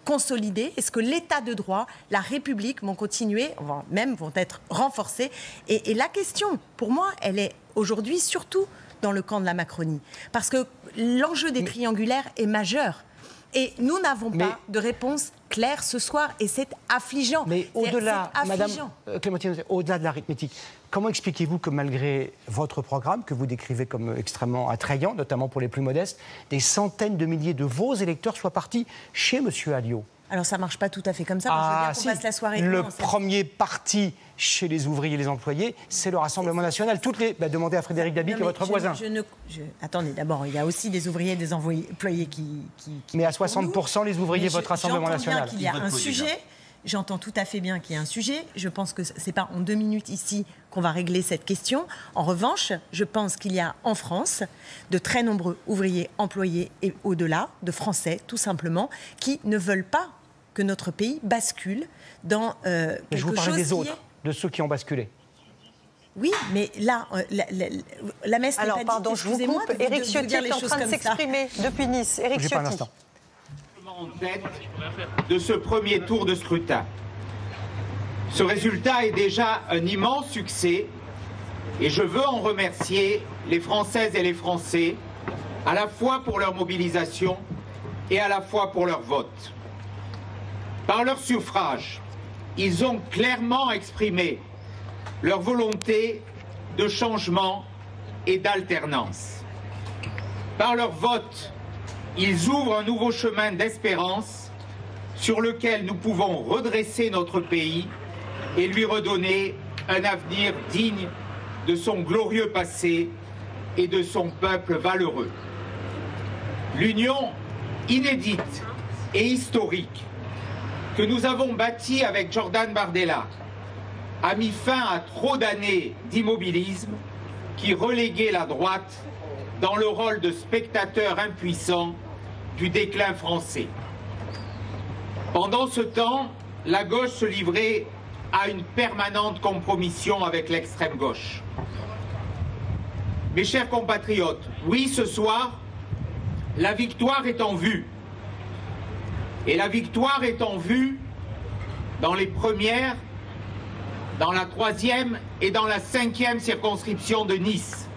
consolidé. Est-ce que l'état de droit, la République vont continuer, vont être renforcés? Et la question, pour moi, elle est aujourd'hui surtout dans le camp de la Macronie. Parce que l'enjeu des triangulaires est majeur. Et nous n'avons pas de réponse claire ce soir, et c'est affligeant. Mais au-delà, Madame Clémentine, au-delà de l'arithmétique, comment expliquez-vous que malgré votre programme, que vous décrivez comme extrêmement attrayant, notamment pour les plus modestes, des centaines de milliers de vos électeurs soient partis chez M. Alliot? Alors ça ne marche pas tout à fait comme ça. Je veux dire qu'on passe la soirée. Le premier parti chez les ouvriers et les employés, c'est le Rassemblement national. Demandez à Frédéric Dabi, qui est votre voisin. Attendez, d'abord, il y a aussi des ouvriers et des employés qui mais à 60%, les ouvriers votent Rassemblement national. J'entends bien qu'il y a un sujet. J'entends tout à fait bien qu'il y a un sujet. Je pense que ce n'est pas en 2 minutes ici qu'on va régler cette question. En revanche, je pense qu'il y a en France de très nombreux ouvriers, employés et au-delà, de Français tout simplement, qui ne veulent pas que notre pays bascule dans quelque chose. Je vous parlais des autres, de ceux qui ont basculé. Oui, mais là, la messe n'est pas dite. Pardon, je vous coupe. Éric Ciotti est en train de s'exprimer depuis Nice. Éric Ciotti. En tête de ce premier tour de scrutin. Ce résultat est déjà un immense succès et je veux en remercier les Françaises et les Français, à la fois pour leur mobilisation et à la fois pour leur vote. Par leur suffrage, ils ont clairement exprimé leur volonté de changement et d'alternance. Par leur vote, ils ouvrent un nouveau chemin d'espérance sur lequel nous pouvons redresser notre pays et lui redonner un avenir digne de son glorieux passé et de son peuple valeureux. L'union inédite et historique que nous avons bâtie avec Jordan Bardella a mis fin à trop d'années d'immobilisme qui reléguait la droite dans le rôle de spectateur impuissant du déclin français. Pendant ce temps, la gauche se livrait à une permanente compromission avec l'extrême gauche. Mes chers compatriotes, oui, ce soir, la victoire est en vue. Et la victoire est en vue dans les premières, dans la 3e et dans la 5e circonscription de Nice.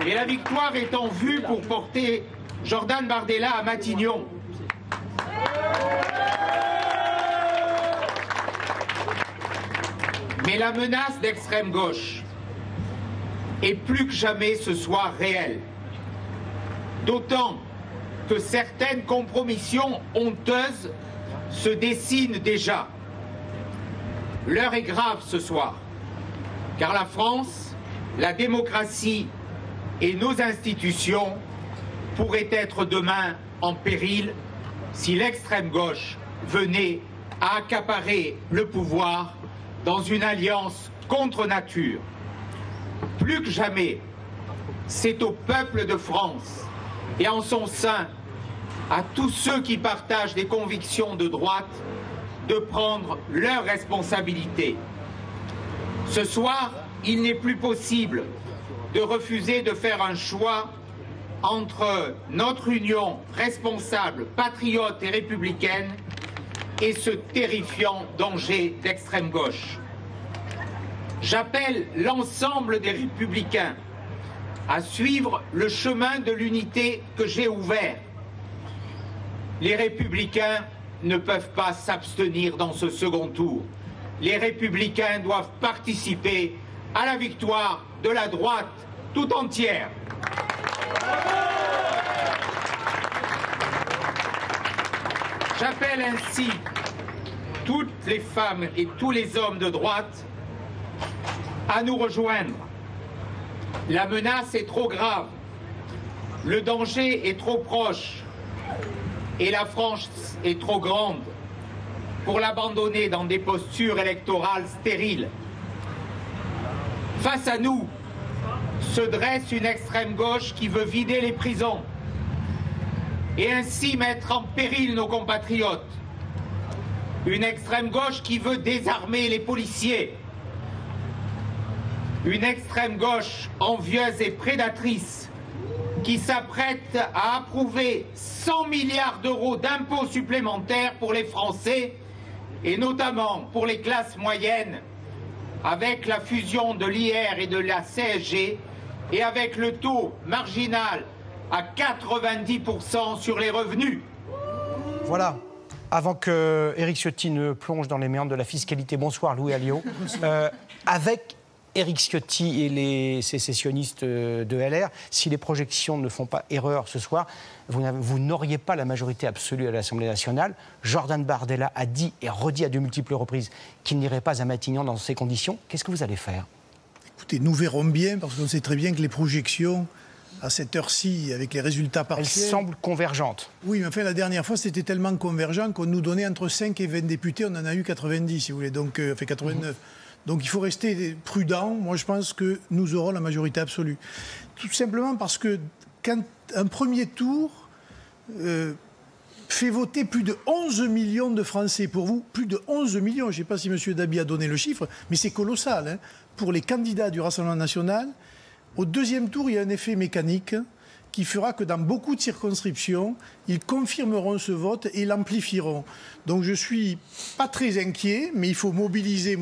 Et la victoire est en vue pour porter Jordan Bardella à Matignon. Mais la menace d'extrême gauche est plus que jamais ce soir réelle. D'autant que certaines compromissions honteuses se dessinent déjà. L'heure est grave ce soir, car la France, la démocratie et nos institutions pourraient être demain en péril si l'extrême gauche venait à accaparer le pouvoir dans une alliance contre nature. Plus que jamais, c'est au peuple de France et en son sein à tous ceux qui partagent des convictions de droite de prendre leurs responsabilités. Ce soir, il n'est plus possible de refuser de faire un choix entre notre union responsable, patriote et républicaine et ce terrifiant danger d'extrême gauche. J'appelle l'ensemble des Républicains à suivre le chemin de l'unité que j'ai ouvert. Les Républicains ne peuvent pas s'abstenir dans ce second tour. Les Républicains doivent participer à la victoire de la droite tout entière. J'appelle ainsi toutes les femmes et tous les hommes de droite à nous rejoindre. La menace est trop grave, le danger est trop proche et la France est trop grande pour l'abandonner dans des postures électorales stériles. Face à nous se dresse une extrême gauche qui veut vider les prisons et ainsi mettre en péril nos compatriotes. Une extrême gauche qui veut désarmer les policiers. Une extrême gauche envieuse et prédatrice qui s'apprête à approuver 100 milliards d'euros d'impôts supplémentaires pour les Français et notamment pour les classes moyennes avec la fusion de l'IR et de la CSG et avec le taux marginal à 90% sur les revenus. Voilà. Avant que Éric Ciotti ne plonge dans les méandres de la fiscalité, bonsoir Louis Alliot. Avec Éric Ciotti et les sécessionnistes de LR, si les projections ne font pas erreur ce soir, vous n'auriez pas la majorité absolue à l'Assemblée nationale. Jordan Bardella a dit et redit à de multiples reprises qu'il n'irait pas à Matignon dans ces conditions. Qu'est-ce que vous allez faire? Écoutez, nous verrons bien, parce qu'on sait très bien que les projections, à cette heure-ci, avec les résultats partiels... Elles semblent convergentes. Oui, mais enfin, la dernière fois, c'était tellement convergent qu'on nous donnait entre 5 et 20 députés. On en a eu 90, si vous voulez, donc, fait 89. Donc il faut rester prudent. Moi, je pense que nous aurons la majorité absolue. Tout simplement parce que quand un premier tour fait voter plus de 11 millions de Français, pour vous, plus de 11 millions, je ne sais pas si M. Dabi a donné le chiffre, mais c'est colossal, hein, pour les candidats du Rassemblement national. Au deuxième tour, il y a un effet mécanique qui fera que dans beaucoup de circonscriptions, ils confirmeront ce vote et l'amplifieront. Donc je ne suis pas très inquiet, mais il faut mobiliser,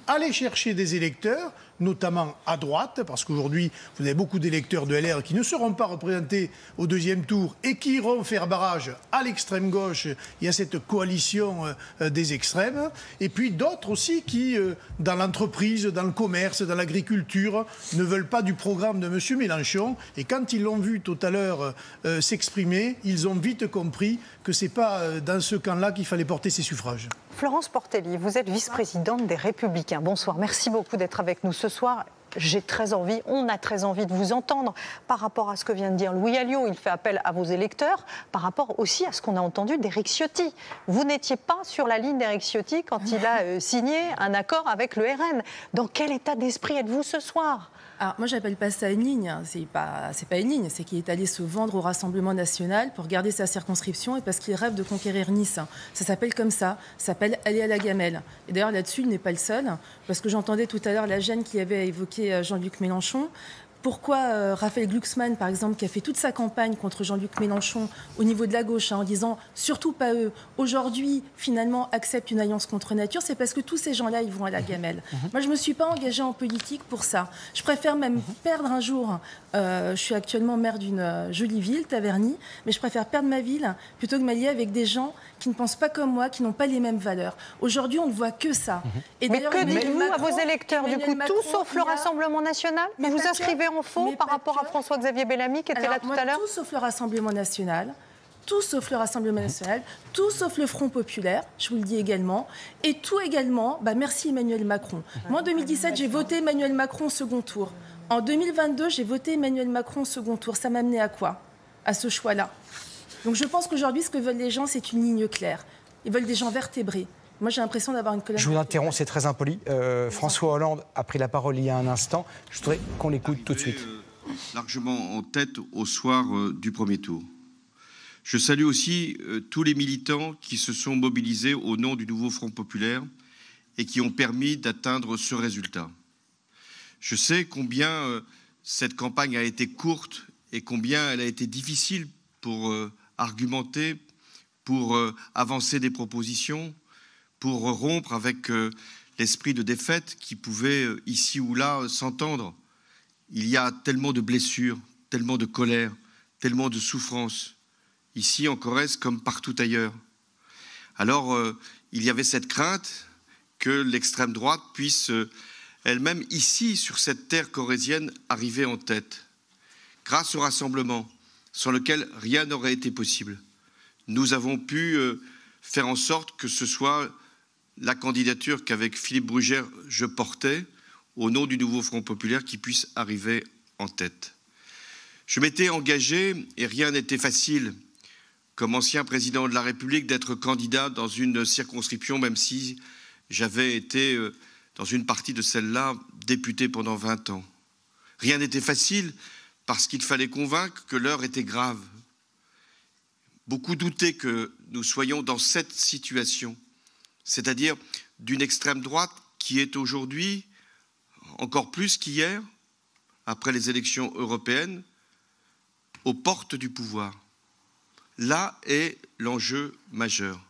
aller chercher des électeurs, notamment à droite, parce qu'aujourd'hui, vous avez beaucoup d'électeurs de LR qui ne seront pas représentés au deuxième tour et qui iront faire barrage à l'extrême gauche et à cette coalition des extrêmes. Et puis d'autres aussi qui, dans l'entreprise, dans le commerce, dans l'agriculture, ne veulent pas du programme de M. Mélenchon. Et quand ils l'ont vu tout à l'heure s'exprimer, ils ont vite compris que ce n'est pas dans ce camp-là qu'il fallait porter ses suffrages. Florence Portelli, vous êtes vice-présidente des Républicains. Bonsoir, merci beaucoup d'être avec nous ce soir. J'ai très envie, on a très envie de vous entendre par rapport à ce que vient de dire Louis Alliot. Il fait appel à vos électeurs, par rapport aussi à ce qu'on a entendu d'Éric Ciotti. Vous n'étiez pas sur la ligne d'Éric Ciotti quand il a signé un accord avec le RN. Dans quel état d'esprit êtes-vous ce soir ? Alors, moi, j'appelle pas ça une ligne. C'est pas une ligne. C'est qu'il est allé se vendre au Rassemblement national pour garder sa circonscription et parce qu'il rêve de conquérir Nice. Ça s'appelle comme ça. Ça s'appelle aller à la gamelle. Et d'ailleurs, là-dessus, il n'est pas le seul. Parce que j'entendais tout à l'heure la gêne qui avait évoqué Jean-Luc Mélenchon. Pourquoi Raphaël Glucksmann, par exemple, qui a fait toute sa campagne contre Jean-Luc Mélenchon au niveau de la gauche, en disant surtout pas eux, aujourd'hui, finalement, accepte une alliance contre nature, c'est parce que tous ces gens-là, ils vont à la gamelle. Moi, je ne me suis pas engagée en politique pour ça. Je préfère même perdre un jour. Je suis actuellement maire d'une jolie ville, Taverny, mais je préfère perdre ma ville plutôt que m'allier avec des gens qui ne pensent pas comme moi, qui n'ont pas les mêmes valeurs. Aujourd'hui, on ne voit que ça. Et mais que dites-vous à vos électeurs, du coup, tout sauf le Rassemblement national? Vous vous inscrivez en faux par rapport à François-Xavier Bellamy qui était là tout à l'heure? Tout sauf le Rassemblement national. Tout sauf le Rassemblement national, tout sauf le Front populaire, je vous le dis également, et tout également, merci Emmanuel Macron. Moi, en 2017, j'ai voté Emmanuel Macron au second tour. En 2022, j'ai voté Emmanuel Macron au second tour. Ça m'a amené à quoi? À ce choix-là. Donc je pense qu'aujourd'hui, ce que veulent les gens, c'est une ligne claire. Ils veulent des gens vertébrés. Moi, j'ai l'impression d'avoir une colère. Je vous interromps, c'est très impoli. François Hollande a pris la parole il y a un instant. Je voudrais qu'on l'écoute tout de suite. Largement en tête au soir du premier tour. Je salue aussi tous les militants qui se sont mobilisés au nom du nouveau Front populaire et qui ont permis d'atteindre ce résultat. Je sais combien cette campagne a été courte et combien elle a été difficile pour argumenter pour avancer des propositions, pour rompre avec l'esprit de défaite qui pouvait ici ou là s'entendre. Il y a tellement de blessures, tellement de colère, tellement de souffrances, ici en Corrèze comme partout ailleurs. Alors, il y avait cette crainte que l'extrême droite puisse elle-même, ici, sur cette terre corrézienne, arriver en tête. Grâce au rassemblement, sans lequel rien n'aurait été possible, nous avons pu faire en sorte que ce soit la candidature qu'avec Philippe Brugère je portais, au nom du nouveau Front populaire, qui puisse arriver en tête. Je m'étais engagé, et rien n'était facile, comme ancien président de la République, d'être candidat dans une circonscription, même si j'avais été, dans une partie de celle-là, député pendant 20 ans. Rien n'était facile, parce qu'il fallait convaincre que l'heure était grave. Beaucoup doutaient que nous soyons dans cette situation, c'est-à-dire d'une extrême droite qui est aujourd'hui, encore plus qu'hier, après les élections européennes, aux portes du pouvoir. Là est l'enjeu majeur.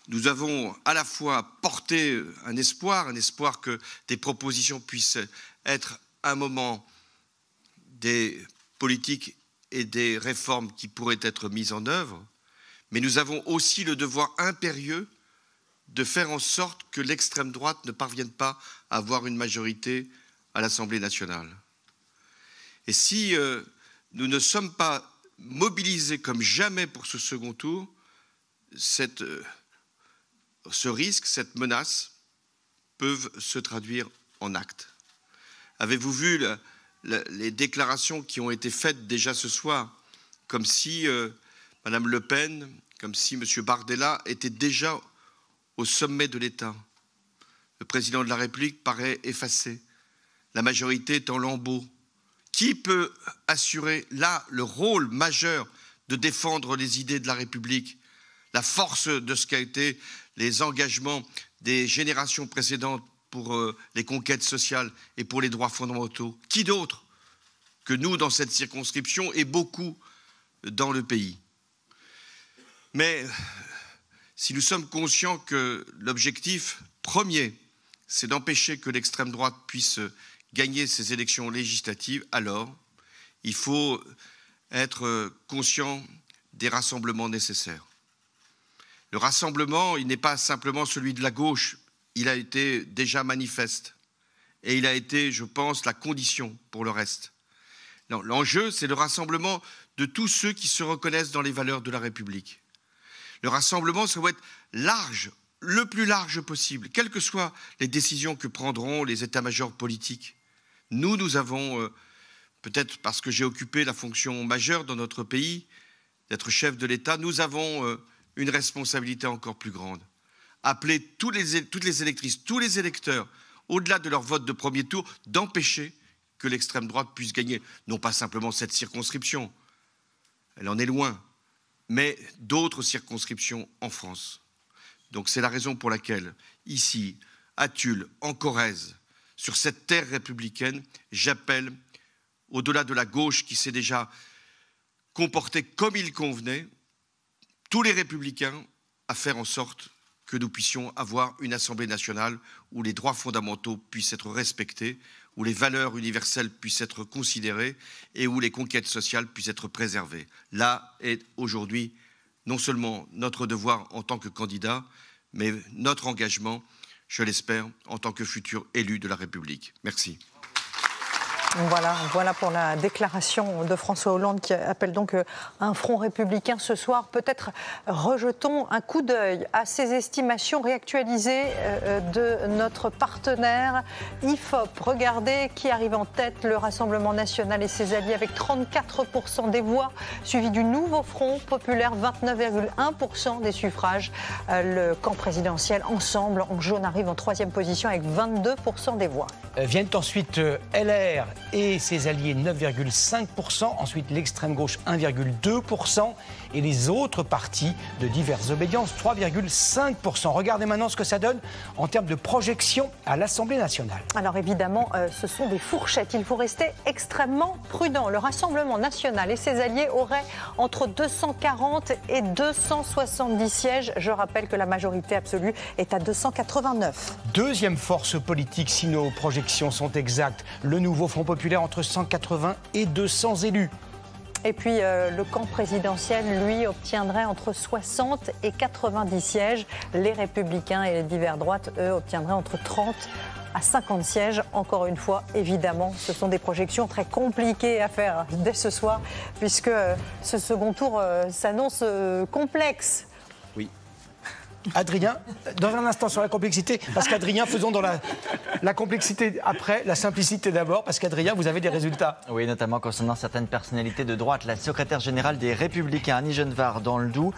Nous avons à la fois porté un espoir que des propositions puissent être un moment des politiques et des réformes qui pourraient être mises en œuvre, mais nous avons aussi le devoir impérieux de faire en sorte que l'extrême droite ne parvienne pas à avoir une majorité à l'Assemblée nationale. Et si nous ne sommes pas mobilisés comme jamais pour ce second tour, ce risque, cette menace, peuvent se traduire en actes. Avez-vous vu les déclarations qui ont été faites déjà ce soir, comme si Mme Le Pen, comme si M. Bardella était déjà au sommet de l'État. Le président de la République paraît effacé. La majorité est en lambeaux. Qui peut assurer là le rôle majeur de défendre les idées de la République, la force de ce qu'a été les engagements des générations précédentes pour les conquêtes sociales et pour les droits fondamentaux? Qui d'autre que nous dans cette circonscription et beaucoup dans le pays? Mais si nous sommes conscients que l'objectif premier, c'est d'empêcher que l'extrême droite puisse gagner ces élections législatives, alors il faut être conscient des rassemblements nécessaires. Le rassemblement, il n'est pas simplement celui de la gauche, il a été déjà manifeste. Et il a été, je pense, la condition pour le reste. L'enjeu, c'est le rassemblement de tous ceux qui se reconnaissent dans les valeurs de la République. Le rassemblement, ça doit être large, le plus large possible, quelles que soient les décisions que prendront les états-majors politiques. Nous avons, peut-être parce que j'ai occupé la fonction majeure dans notre pays, d'être chef de l'État, nous avons une responsabilité encore plus grande. Appeler toutes les électrices, tous les électeurs, au-delà de leur vote de premier tour, d'empêcher que l'extrême droite puisse gagner, non pas simplement cette circonscription, elle en est loin, mais d'autres circonscriptions en France. Donc c'est la raison pour laquelle, ici, à Tulle, en Corrèze, sur cette terre républicaine, j'appelle, au-delà de la gauche qui s'est déjà comportée comme il convenait, tous les républicains à faire en sorte que nous puissions avoir une Assemblée nationale où les droits fondamentaux puissent être respectés, où les valeurs universelles puissent être considérées et où les conquêtes sociales puissent être préservées. Là est aujourd'hui non seulement notre devoir en tant que candidat, mais notre engagement, je l'espère, en tant que futur élu de la République. Merci. Voilà pour la déclaration de François Hollande qui appelle donc un front républicain ce soir. Peut-être rejetons un coup d'œil à ces estimations réactualisées de notre partenaire IFOP. Regardez qui arrive en tête, le Rassemblement national et ses alliés avec 34% des voix, suivi du nouveau Front populaire, 29,1% des suffrages. Le camp présidentiel Ensemble en jaune arrive en troisième position avec 22% des voix. Viennent ensuite LR et ses alliés 9,5%, ensuite l'extrême gauche 1,2% et les autres partis de diverses obédiences 3,5%. Regardez maintenant ce que ça donne en termes de projection à l'Assemblée nationale. Alors évidemment, ce sont des fourchettes. Il faut rester extrêmement prudent. Le Rassemblement national et ses alliés auraient entre 240 et 270 sièges. Je rappelle que la majorité absolue est à 289. Deuxième force politique, si nos projections sont exactes, le nouveau Front populaire entre 180 et 200 élus. Et puis le camp présidentiel, lui, obtiendrait entre 60 et 90 sièges. Les Républicains et les divers droites, eux, obtiendraient entre 30 à 50 sièges. Encore une fois, évidemment, ce sont des projections très compliquées à faire dès ce soir, puisque ce second tour s'annonce complexe. Oui. Adrien, dans un instant sur la complexité, parce qu'Adrien, faisons dans la complexité après, la simplicité d'abord, parce qu'Adrien, vous avez des résultats. Oui, notamment concernant certaines personnalités de droite. La secrétaire générale des Républicains, Annie Genevard, dans le Doubs,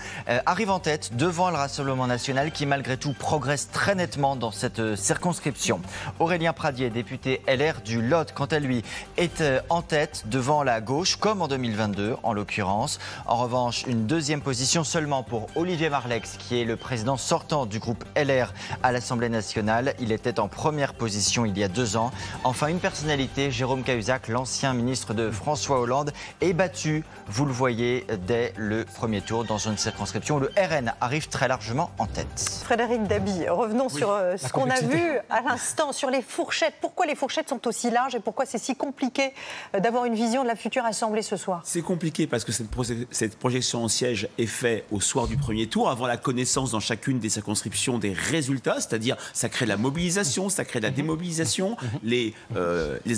arrive en tête devant le Rassemblement national qui, malgré tout, progresse très nettement dans cette circonscription. Aurélien Pradier, député LR du Lot, quant à lui, est en tête devant la gauche, comme en 2022, en l'occurrence. En revanche, une deuxième position seulement pour Olivier Marleix, qui est le président sortant du groupe LR à l'Assemblée nationale. Il était en première position il y a 2 ans. Enfin, une personnalité, Jérôme Cahuzac, l'ancien ministre de François Hollande, est battu, vous le voyez, dès le premier tour dans une circonscription où le RN arrive très largement en tête. Frédéric Dabi, revenons sur ce qu'on a vu à l'instant, sur les fourchettes. Pourquoi les fourchettes sont aussi larges et pourquoi c'est si compliqué d'avoir une vision de la future Assemblée ce soir? C'est compliqué parce que cette projection en siège est faite au soir du premier tour, avant la connaissance dans chacune des circonscriptions des résultats, c'est-à-dire ça crée la mobilisation, ça crée la démobilisation, les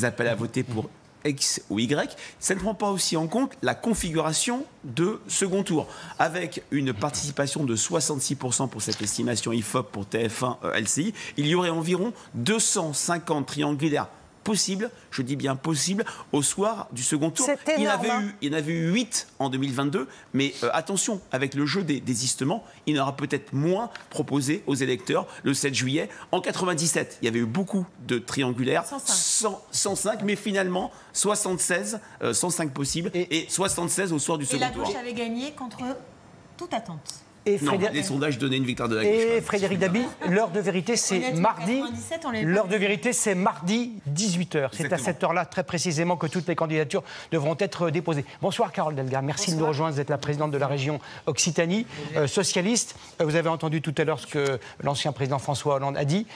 appels à voter pour X ou Y. Ça ne prend pas aussi en compte la configuration de second tour, avec une participation de 66% pour cette estimation IFOP pour TF1 LCI. Il y aurait environ 250 triangulaires possible, je dis bien possible, au soir du second tour. Il y en avait eu 8 en 2022, mais attention, avec le jeu des désistements, il y en aura peut-être moins proposé aux électeurs le 7 juillet. En 97, il y avait eu beaucoup de triangulaires, 105, mais finalement 76, 105 possibles, et 76 au soir du second tour. Et la gauche avait gagné contre toute attente. Non, les sondages donnaient une victoire de la gauche. Et Frédéric Dabi, l'heure de vérité, c'est mardi. L'heure de vérité, c'est mardi 18h. C'est à cette heure-là, très précisément, que toutes les candidatures devront être déposées. Bonsoir, Carole Delga. Merci de nous rejoindre. Vous êtes la présidente de la région Occitanie, socialiste. Vous avez entendu tout à l'heure ce que l'ancien président François Hollande a dit.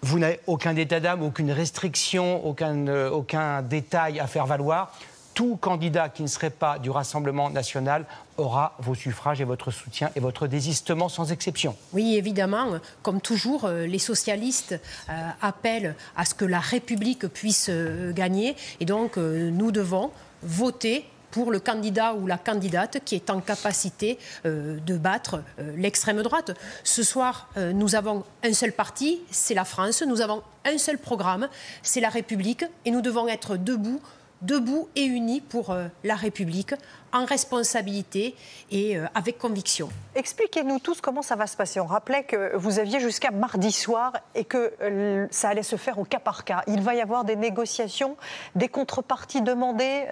Vous n'avez aucun état d'âme, aucune restriction, aucun détail à faire valoir. Tout candidat qui ne serait pas du Rassemblement national aura vos suffrages et votre soutien et votre désistement sans exception. Oui, évidemment. Comme toujours, les socialistes appellent à ce que la République puisse gagner. Et donc, nous devons voter pour le candidat ou la candidate qui est en capacité de battre l'extrême droite. Ce soir, nous avons un seul parti, c'est la France. Nous avons un seul programme, c'est la République. Et nous devons être debout et unis pour la République, en responsabilité et avec conviction. Expliquez-nous tous comment ça va se passer. On rappelait que vous aviez jusqu'à mardi soir et que ça allait se faire au cas par cas. Il va y avoir des négociations, des contreparties demandées,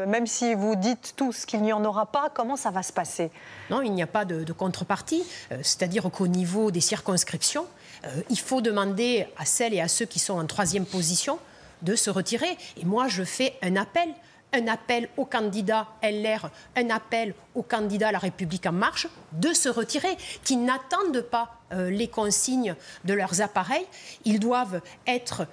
même si vous dites tous qu'il n'y en aura pas. Comment ça va se passer? Non, il n'y a pas de contrepartie. C'est-à-dire qu'au niveau des circonscriptions, il faut demander à celles et à ceux qui sont en 3e position de se retirer. Et moi, je fais un appel aux candidats LR, un appel aux candidats La République En Marche de se retirer, qui n'attendent pas les consignes de leurs appareils. Ils doivent être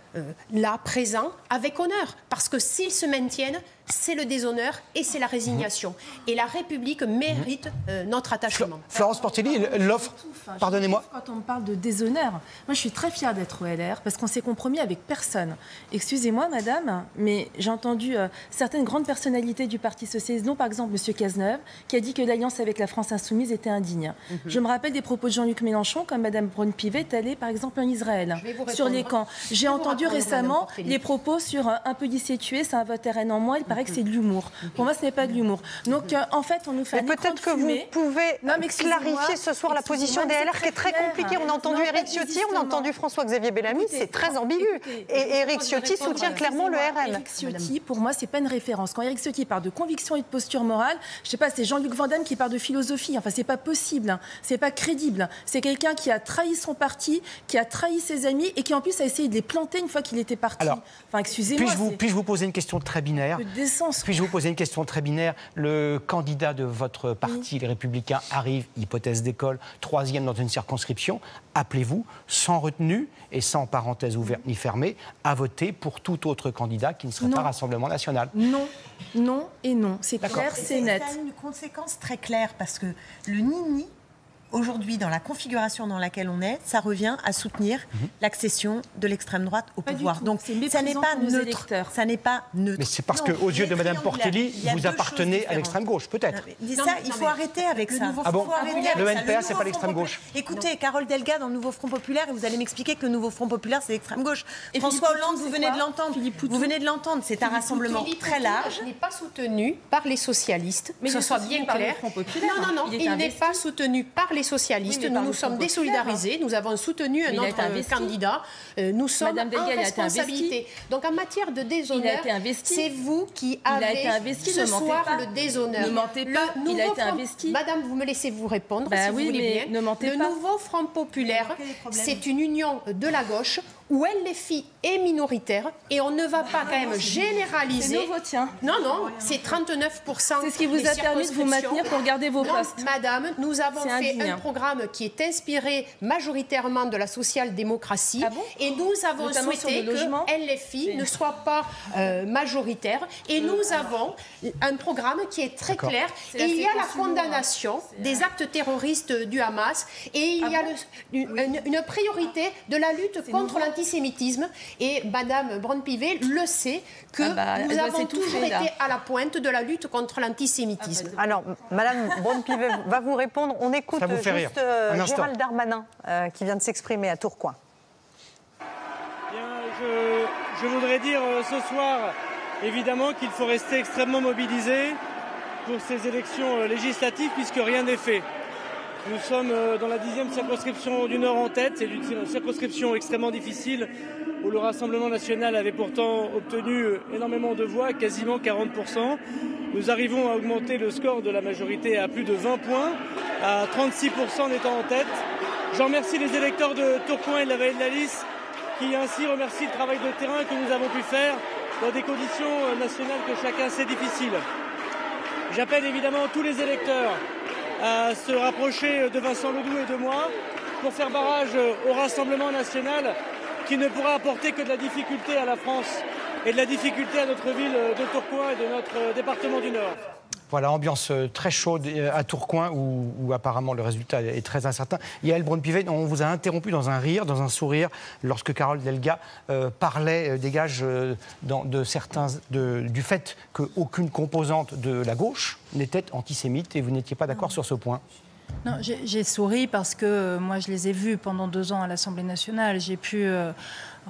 là, présents, avec honneur. Parce que s'ils se maintiennent, c'est le déshonneur et c'est la résignation. Et la République mérite notre attachement. Florence Portelli, l'offre, pardonnez-moi. Quand on me parle de déshonneur, moi je suis très fière d'être au LR parce qu'on s'est compromis avec personne. Excusez-moi madame, mais j'ai entendu certaines grandes personnalités du Parti Socialiste, dont par exemple M. Cazeneuve, qui a dit que l'alliance avec la France Insoumise était indigne. Je me rappelle des propos de Jean-Luc Mélenchon quand Mme Braun-Pivet est allée, par exemple, en Israël, sur les camps. J'ai entendu récemment les propos sur un policier tué, c'est un vétéran en moins, il paraît que c'est de l'humour. Pour moi, ce n'est pas de l'humour. Donc, en fait, on nous fait peut-être que vous pouvez clarifier ce soir la position des LR qui est très compliquée. On a entendu Éric Ciotti, on a entendu François-Xavier Bellamy, c'est très ambigu. Et Éric Ciotti soutient clairement le RN. Éric Ciotti, pour moi, c'est pas une référence. Quand Éric Ciotti parle de conviction et de posture morale, je sais pas, c'est Jean-Luc Van Damme qui parle de philosophie. Enfin, c'est pas possible, hein. C'est pas crédible. C'est quelqu'un qui a trahi son parti, qui a trahi ses amis et qui en plus a essayé de les planter une fois qu'il était parti. Alors, enfin, excusez-moi. Puis-je vous poser une question très binaire? Puis-je vous poser une question très binaire? Le candidat de votre parti, les Républicains, arrive, hypothèse d'école, 3e dans une circonscription. Appelez-vous, sans retenue et sans parenthèse ouverte ni fermée, à voter pour tout autre candidat qui ne serait pas Rassemblement National? Non, non et non. C'est clair, c'est net. Ça a une conséquence très claire parce que le ni-ni, aujourd'hui, dans la configuration dans laquelle on est, ça revient à soutenir l'accession de l'extrême droite au pouvoir. Donc, ça n'est pas neutre. Ça n'est pas neutre. Mais c'est parce qu'aux yeux de Mme Portelli, vous appartenez à l'extrême gauche, peut-être. Il faut arrêter avec ça. Ah bon? Le NPA, c'est pas l'extrême gauche? Écoutez, Carole Delga dans le Nouveau Front Populaire, et vous allez m'expliquer que le Nouveau Front Populaire, c'est l'extrême gauche. Et François Hollande, vous venez de l'entendre. Vous venez de l'entendre. C'est un rassemblement très large. Il n'est pas soutenu par les socialistes, que ce soit bien clair. Non, il n'est pas soutenu par les socialistes. Nous nous sommes désolidarisés. Nous avons soutenu un autre candidat. Nous sommes en responsabilité. Donc en matière de déshonneur, c'est vous qui avez ce soir le déshonneur. Ne mentez pas, il a été investi. Madame, vous me laissez vous répondre si vous voulez bien. Ne mentez pas. Le Nouveau Front Populaire, c'est une union de la gauche où LFI est minoritaire et on ne va pas quand même généraliser. C'est nouveau, tiens. Non, c'est 39%. C'est ce qui vous a permis de vous maintenir pour garder vos postes. Madame, nous avons fait un programme qui est inspiré majoritairement de la social-démocratie et nous avons souhaité que LFI ne soit pas majoritaire et nous avons un programme qui est très clair et il y a la condamnation des actes terroristes du Hamas et il y a une priorité de la lutte contre l'antisémitisme et Madame Braun-Pivet le sait que nous avons toujours été à la pointe de la lutte contre l'antisémitisme. Alors, Madame Braun-Pivet va vous répondre. On écoute juste Gérald Darmanin qui vient de s'exprimer à Tourcoing. Bien, je voudrais dire ce soir, évidemment, qu'il faut rester extrêmement mobilisé pour ces élections législatives puisque rien n'est fait. Nous sommes dans la 10e circonscription du Nord en tête. C'est une circonscription extrêmement difficile où le Rassemblement national avait pourtant obtenu énormément de voix, quasiment 40%. Nous arrivons à augmenter le score de la majorité à plus de 20 points, à 36% en étant en tête. J'en remercie les électeurs de Tourcoing et de la vallée de la Lys qui ainsi remercient le travail de terrain que nous avons pu faire dans des conditions nationales que chacun sait difficiles. J'appelle évidemment tous les électeurs à se rapprocher de Vincent Ledoux et de moi pour faire barrage au Rassemblement national qui ne pourra apporter que de la difficulté à la France et de la difficulté à notre ville de Tourcoing et de notre département du Nord. Voilà, ambiance très chaude à Tourcoing où apparemment le résultat est très incertain. Yael Braun-Pivet, on vous a interrompu dans un rire, dans un sourire, lorsque Carole Delga parlait des gages du fait qu'aucune composante de la gauche n'était antisémite et vous n'étiez pas d'accord sur ce point. Non, j'ai souri parce que moi je les ai vus pendant 2 ans à l'Assemblée nationale. J'ai pu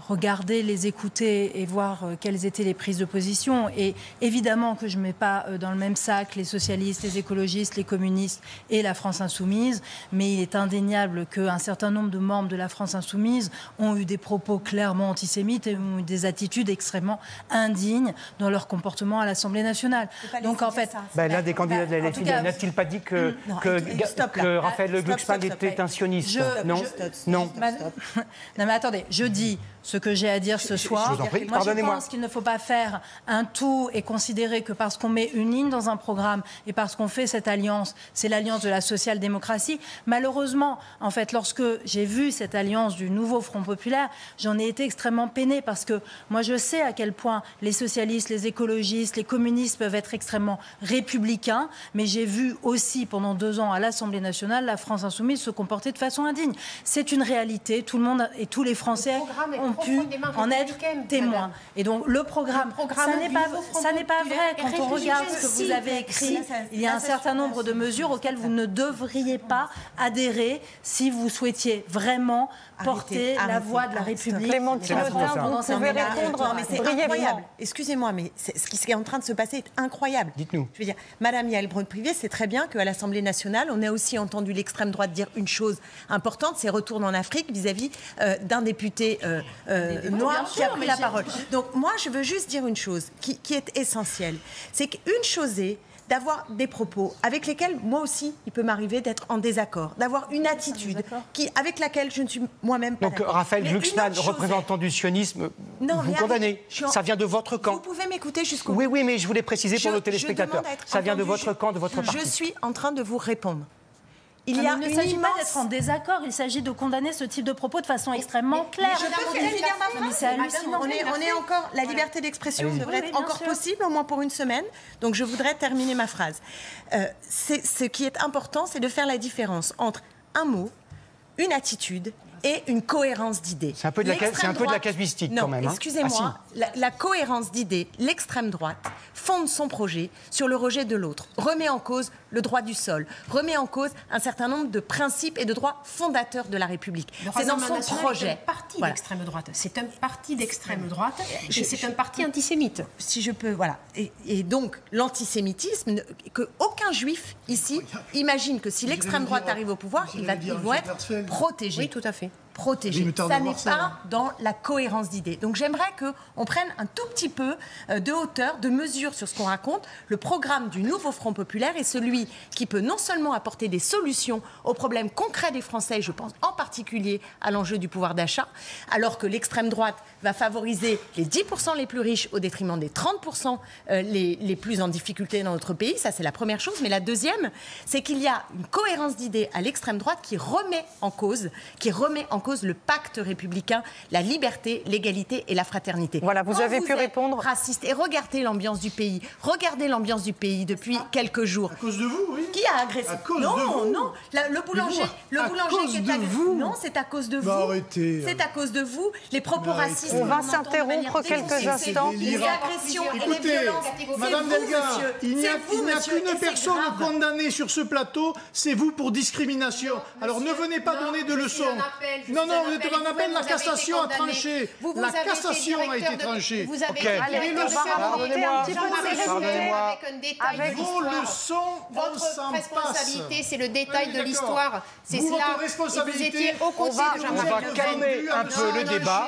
regarder, les écouter et voir quelles étaient les prises de position. Et évidemment que je ne mets pas dans le même sac les socialistes, les écologistes, les communistes et la France insoumise, mais il est indéniable qu'un certain nombre de membres de la France insoumise ont eu des propos clairement antisémites et ont eu des attitudes extrêmement indignes dans leur comportement à l'Assemblée nationale. Donc en fait... L'un des candidats de la LFI n'a-t-il pas dit que Raphaël Le Glucksmann était un sioniste? Non. Non, mais attendez, je dis ce que j'ai à dire ce soir. Je vous en prie, moi, je pense qu'il ne faut pas faire un tout et considérer que parce qu'on met une ligne dans un programme et parce qu'on fait cette alliance, c'est l'alliance de la social-démocratie. Malheureusement, en fait, lorsque j'ai vu cette alliance du Nouveau Front Populaire, j'en ai été extrêmement peinée parce que moi, je sais à quel point les socialistes, les écologistes, les communistes peuvent être extrêmement républicains, mais j'ai vu aussi pendant 2 ans à l'Assemblée nationale la France insoumise se comporter de façon indigne. C'est une réalité. Tout le monde et tous les Français ont ont pu en être témoins. Et donc le programme ça n'est pas vrai. Quand on regarde ce que vous avez écrit, il y a un certain nombre de mesures auxquelles vous ne devriez pas adhérer si vous souhaitiez vraiment porter la voix de la République. Clémentine Autain, vous pouvez répondre brièvement. Excusez-moi, mais ce qui est en train de se passer est incroyable. Dites-nous. Je veux dire, Madame Yael Braun-Pivet sait très bien qu'à l'Assemblée nationale, on a aussi entendu l'extrême droite dire une chose importante, c'est retourne en Afrique vis-à-vis d'un député noir qui a pris la parole. Donc moi, je veux juste dire une chose qui est essentielle. C'est qu'une chose est d'avoir des propos avec lesquels, moi aussi, il peut m'arriver d'être en désaccord, d'avoir une attitude avec laquelle je ne suis moi-même pas d'accord. Donc, Raphaël Glucksmann, représentant du sionisme, vous condamnez. Ça vient de votre camp. Vous pouvez m'écouter jusqu'au bout. Oui, mais je voulais préciser pour nos téléspectateurs. Ça vient de votre camp, de votre parti. Je suis en train de vous répondre. Il ne s'agit pas d'être en désaccord, il s'agit de condamner ce type de propos de façon extrêmement claire. Je peux finir ma phrase. C'est hallucinant. On est encore, la liberté d'expression devrait être encore possible, au moins pour une semaine. Donc je voudrais terminer ma phrase. Ce qui est important, c'est de faire la différence entre un mot, une attitude et une cohérence d'idées. C'est un peu de la casuistique quand même. Non, excusez-moi, la cohérence d'idées, l'extrême droite fonde son projet sur le rejet de l'autre, remet en cause le droit du sol, remet en cause un certain nombre de principes et de droits fondateurs de la République. C'est dans son projet. C'est un parti d'extrême droite. C'est un parti d'extrême droite et c'est un parti antisémite. Si je peux, voilà. Et donc, l'antisémitisme, qu'aucun juif ici imagine que si l'extrême droite arrive au pouvoir, ils vont être protégés. Oui, tout à fait. Protégés. Ça n'est pas dans la cohérence d'idées. Donc j'aimerais qu'on prenne un tout petit peu de hauteur, de mesure sur ce qu'on raconte. Le programme du nouveau Front populaire est celui qui peut non seulement apporter des solutions aux problèmes concrets des Français, je pense en particulier à l'enjeu du pouvoir d'achat, alors que l'extrême droite va favoriser les 10% les plus riches au détriment des 30% les plus en difficulté dans notre pays. Ça, c'est la première chose. Mais la deuxième, c'est qu'il y a une cohérence d'idées à l'extrême droite qui remet en cause le pacte républicain, la liberté, l'égalité et la fraternité. Voilà, vous avez pu répondre. Raciste. Et regardez l'ambiance du pays. Regardez l'ambiance du pays depuis quelques jours. À cause de vous, oui. Qui a agressé? Non. Le boulanger qui est agressé. Non, c'est à cause de vous. Arrêtez. C'est à cause de vous. Les propos racistes. On va s'interrompre quelques instants. Les agressions et les violences. Madame Delga, il n'y a qu'une personne condamnée sur ce plateau, c'est vous pour discrimination. Alors ne venez pas donner de leçons. Non, vous êtes un appel, la cassation a tranché. La cassation a été tranchée. Vous avez allez, on va remonter un petit peu avec vos leçons, votre responsabilité, c'est le détail de l'histoire. C'est cela. Vous étiez au conseil de On va calmer un peu le débat.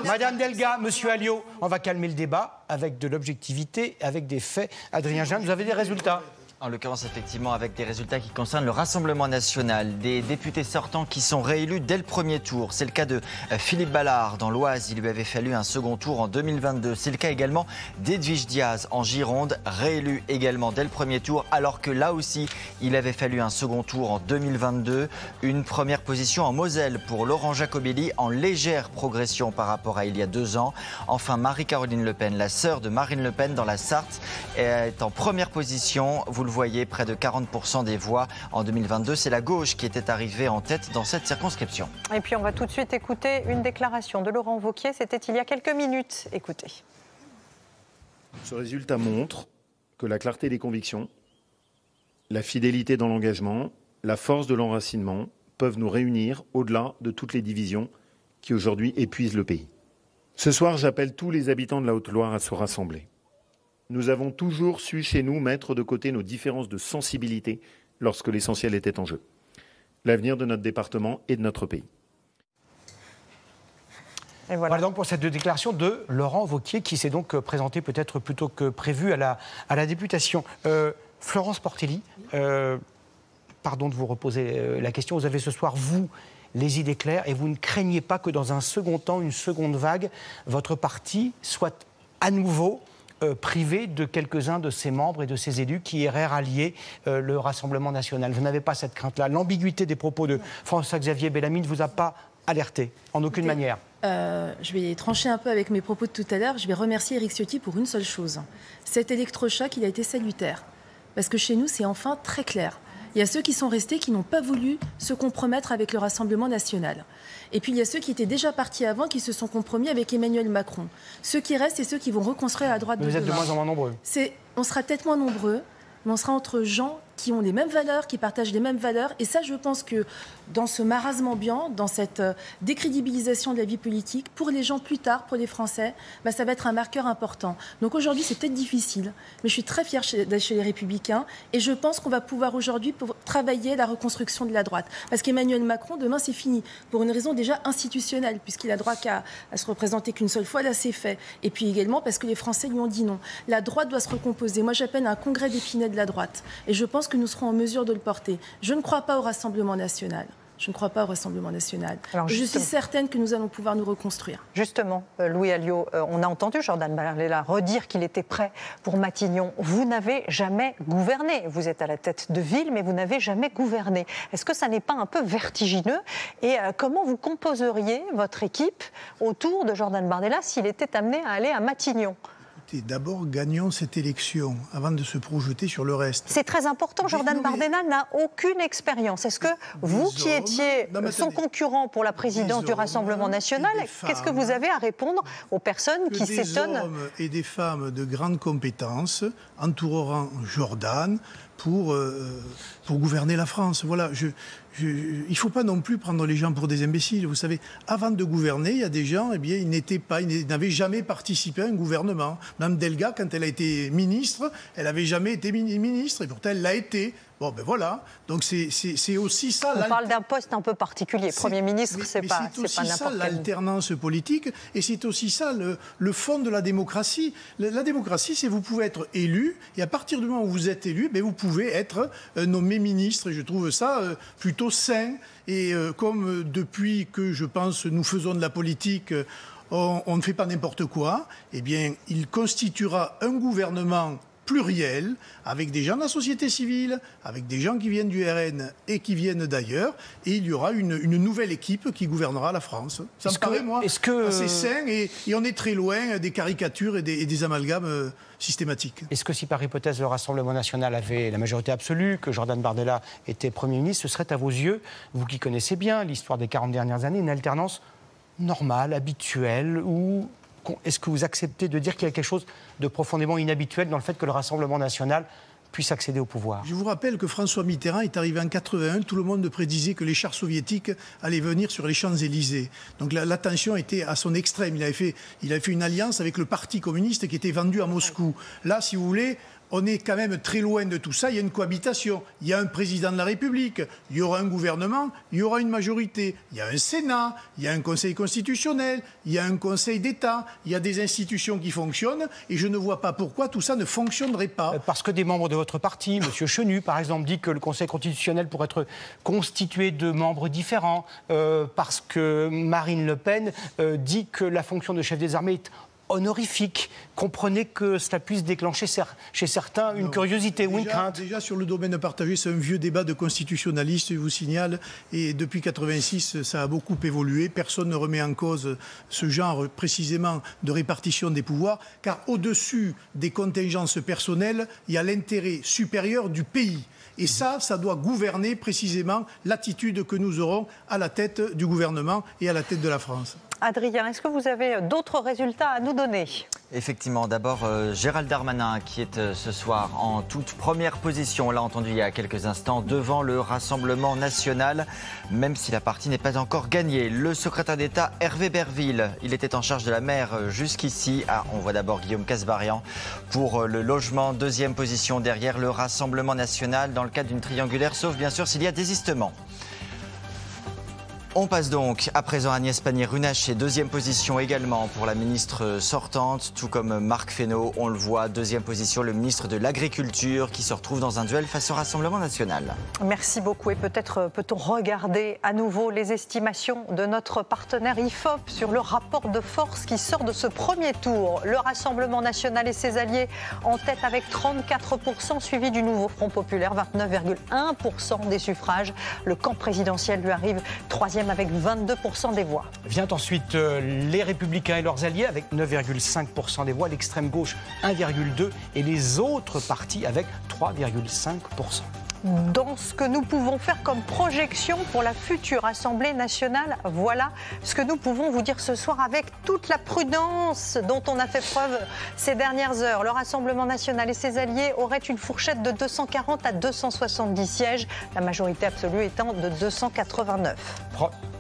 Madame Delga, Monsieur Alliot, on va calmer le débat avec de l'objectivité, avec des faits. Adrien Jeanne, vous avez des résultats? En l'occurrence, effectivement, avec des résultats qui concernent le Rassemblement national, des députés sortants qui sont réélus dès le premier tour. C'est le cas de Philippe Ballard dans l'Oise. Il lui avait fallu un second tour en 2022. C'est le cas également d'Edwige Diaz en Gironde, réélu également dès le premier tour, alors que là aussi, il avait fallu un second tour en 2022. Une première position en Moselle pour Laurent Jacobelli, en légère progression par rapport à il y a 2 ans. Enfin, Marie-Caroline Le Pen, la sœur de Marine Le Pen dans la Sarthe, est en première position. Vous le voyez, près de 40% des voix en 2022. C'est la gauche qui était arrivée en tête dans cette circonscription. Et puis on va tout de suite écouter une déclaration de Laurent Wauquiez. C'était il y a quelques minutes. Écoutez. Ce résultat montre que la clarté des convictions, la fidélité dans l'engagement, la force de l'enracinement peuvent nous réunir au-delà de toutes les divisions qui aujourd'hui épuisent le pays. Ce soir, j'appelle tous les habitants de la Haute-Loire à se rassembler. Nous avons toujours su chez nous mettre de côté nos différences de sensibilité lorsque l'essentiel était en jeu. L'avenir de notre département et de notre pays. Et voilà donc pour cette déclaration de Laurent Wauquiez qui s'est donc présenté peut-être plus tôt que prévu à la députation. Florence Portelli, pardon de vous reposer la question. Vous avez ce soir, vous, les idées claires et vous ne craignez pas que dans un second temps, une seconde vague, votre parti soit à nouveau privé de quelques-uns de ses membres et de ses élus qui iraient rallier le Rassemblement national. Vous n'avez pas cette crainte-là. L'ambiguïté des propos de François-Xavier Bellamy ne vous a pas alerté, en aucune manière. Je vais trancher un peu avec mes propos de tout à l'heure. Je vais remercier Éric Ciotti pour une seule chose. Cet électrochoc, il a été salutaire. Parce que chez nous, c'est enfin très clair. Il y a ceux qui sont restés, qui n'ont pas voulu se compromettre avec le Rassemblement national. Et puis il y a ceux qui étaient déjà partis avant, qui se sont compromis avec Emmanuel Macron. Ceux qui restent, c'est ceux qui vont reconstruire la droite de demain. Vous êtes de moins en moins nombreux. On sera peut-être moins nombreux, mais on sera entre gens qui ont les mêmes valeurs, qui partagent les mêmes valeurs. Et ça, je pense que dans ce marasme ambiant, dans cette décrédibilisation de la vie politique, pour les gens plus tard, pour les Français, ça va être un marqueur important. Donc aujourd'hui, c'est peut-être difficile, mais je suis très fière d'être chez les Républicains. Et je pense qu'on va pouvoir aujourd'hui travailler la reconstruction de la droite. Parce qu'Emmanuel Macron, demain, c'est fini. Pour une raison déjà institutionnelle, puisqu'il a droit qu'à se représenter qu'une seule fois, là, c'est fait. Et puis également parce que les Français lui ont dit non. La droite doit se recomposer. Moi, j'appelle un congrès d'Épinay de la droite. Et je pense que nous serons en mesure de le porter. Je ne crois pas au Rassemblement national. Je ne crois pas au Rassemblement national. Alors, je suis certaine que nous allons pouvoir nous reconstruire. Justement, Louis Alliot, on a entendu Jordan Bardella redire qu'il était prêt pour Matignon. Vous n'avez jamais gouverné. Vous êtes à la tête de ville, mais vous n'avez jamais gouverné. Est-ce que ça n'est pas un peu vertigineux? Et comment vous composeriez votre équipe autour de Jordan Bardella s'il était amené à aller à Matignon? D'abord, gagnons cette élection avant de se projeter sur le reste. C'est très important. Jordan Bardella n'a aucune expérience. Est-ce que vous, qui étiez son concurrent pour la présidence du Rassemblement national, qu'est-ce que vous avez à répondre aux personnes qui s'étonnent? Des hommes et des femmes de grandes compétences entoureront Jordan pour gouverner la France. Voilà, il ne faut pas non plus prendre les gens pour des imbéciles. Vous savez, avant de gouverner, il y a des gens, ils n'avaient jamais participé à un gouvernement. Mme Delga, quand elle a été ministre, elle n'avait jamais été ministre, et pourtant elle l'a été. Bon, ben voilà. Donc c'est aussi ça. On parle d'un poste un peu particulier. Premier ministre, c'est pas n'importe quel. C'est aussi ça l'alternance politique, et c'est aussi ça le fond de la démocratie. La démocratie, c'est vous pouvez être élu, et à partir du moment où vous êtes élu, vous pouvez être nommé ministre. Et je trouve ça plutôt sain. Et comme depuis que, je pense, nous faisons de la politique, on ne fait pas n'importe quoi, eh bien, il constituera un gouvernement pluriel, avec des gens de la société civile, avec des gens qui viennent du RN et qui viennent d'ailleurs, et il y aura une nouvelle équipe qui gouvernera la France. Ça me paraît, moi, assez sain, et on est très loin des caricatures et des amalgames systématiques. Est-ce que si par hypothèse le Rassemblement national avait la majorité absolue, que Jordan Bardella était Premier ministre, ce serait à vos yeux, vous qui connaissez bien l'histoire des 40 dernières années, une alternance normale, habituelle, ou est-ce que vous acceptez de dire qu'il y a quelque chose de profondément inhabituel dans le fait que le Rassemblement national puisse accéder au pouvoir? Je vous rappelle que François Mitterrand est arrivé en 81, tout le monde prédisait que les chars soviétiques allaient venir sur les Champs-Élysées. Donc la tension était à son extrême. Il avait fait une alliance avec le Parti communiste qui était vendu à Moscou. Là, si vous voulez, on est quand même très loin de tout ça. Il y a une cohabitation. Il y a un président de la République. Il y aura un gouvernement. Il y aura une majorité. Il y a un Sénat. Il y a un Conseil constitutionnel. Il y a un Conseil d'État. Il y a des institutions qui fonctionnent. Et je ne vois pas pourquoi tout ça ne fonctionnerait pas. Parce que des membres de votre parti, M. Chenu, par exemple, dit que le Conseil constitutionnel pourrait être constitué de membres différents. Parce que Marine Le Pen dit que la fonction de chef des armées est honorifique. Comprenez que cela puisse déclencher chez certains une curiosité ou une crainte. Déjà, sur le domaine partagé, c'est un vieux débat de constitutionnalistes, je vous signale. Et depuis 1986, ça a beaucoup évolué. Personne ne remet en cause ce genre, précisément, de répartition des pouvoirs. Car au-dessus des contingences personnelles, il y a l'intérêt supérieur du pays. Et ça doit gouverner précisément l'attitude que nous aurons à la tête du gouvernement et à la tête de la France. Adrien, est-ce que vous avez d'autres résultats à nous donner? Effectivement, d'abord Gérald Darmanin qui est ce soir en toute première position, on l'a entendu il y a quelques instants, devant le Rassemblement national, même si la partie n'est pas encore gagnée. Le secrétaire d'État Hervé Berville, il était en charge de la mer jusqu'ici. On voit d'abord Guillaume Kasbarian pour le logement, deuxième position derrière le Rassemblement national dans le cadre d'une triangulaire, sauf bien sûr s'il y a désistement. On passe donc à présent à Agnès Pannier-Runacher, deuxième position également pour la ministre sortante, tout comme Marc Fesneau, on le voit, deuxième position, le ministre de l'Agriculture qui se retrouve dans un duel face au Rassemblement national. Merci beaucoup et peut-être peut-on regarder à nouveau les estimations de notre partenaire IFOP sur le rapport de force qui sort de ce premier tour. Le Rassemblement national et ses alliés en tête avec 34%, suivi du nouveau Front populaire, 29,1% des suffrages. Le camp présidentiel lui arrive troisième avec 22% des voix. Vient ensuite les Républicains et leurs alliés avec 9,5% des voix, l'extrême gauche 1,2% et les autres partis avec 3,5%. dans ce que nous pouvons faire comme projection pour la future Assemblée nationale. Voilà ce que nous pouvons vous dire ce soir avec toute la prudence dont on a fait preuve ces dernières heures. Le Rassemblement national et ses alliés auraient une fourchette de 240 à 270 sièges, la majorité absolue étant de 289.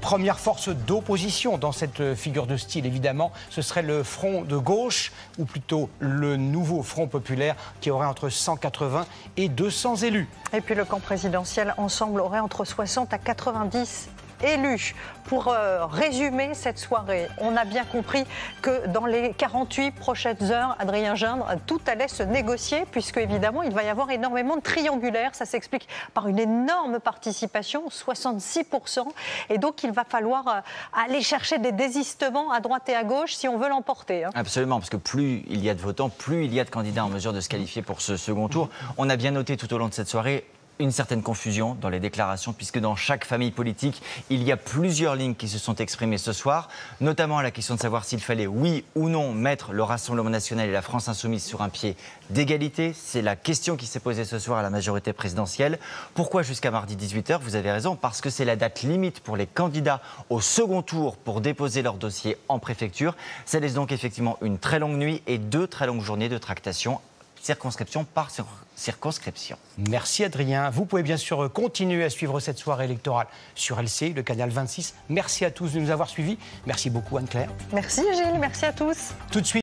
Première force d'opposition dans cette figure de style, évidemment, ce serait le Front de gauche, ou plutôt le nouveau Front populaire, qui aurait entre 180 et 200 élus. Et puis le camp présidentiel Ensemble aurait entre 60 à 90 élus. Pour résumer cette soirée, on a bien compris que dans les 48 prochaines heures, Adrien Gindre, tout allait se négocier, puisque évidemment il va y avoir énormément de triangulaires. Ça s'explique par une énorme participation, 66%. Et donc il va falloir aller chercher des désistements à droite et à gauche si on veut l'emporter. Absolument, parce que plus il y a de votants, plus il y a de candidats en mesure de se qualifier pour ce second tour. On a bien noté tout au long de cette soirée une certaine confusion dans les déclarations, puisque dans chaque famille politique, il y a plusieurs lignes qui se sont exprimées ce soir, notamment la question de savoir s'il fallait, oui ou non, mettre le Rassemblement national et la France insoumise sur un pied d'égalité. C'est la question qui s'est posée ce soir à la majorité présidentielle. Pourquoi jusqu'à mardi 18h? Vous avez raison, parce que c'est la date limite pour les candidats au second tour pour déposer leur dossier en préfecture. Ça laisse donc effectivement une très longue nuit et 2 très longues journées de tractation, circonscription par circonscription. Merci Adrien. Vous pouvez bien sûr continuer à suivre cette soirée électorale sur LCI, le canal 26. Merci à tous de nous avoir suivis. Merci beaucoup Anne-Claire. Merci Gilles, merci à tous. Tout de suite.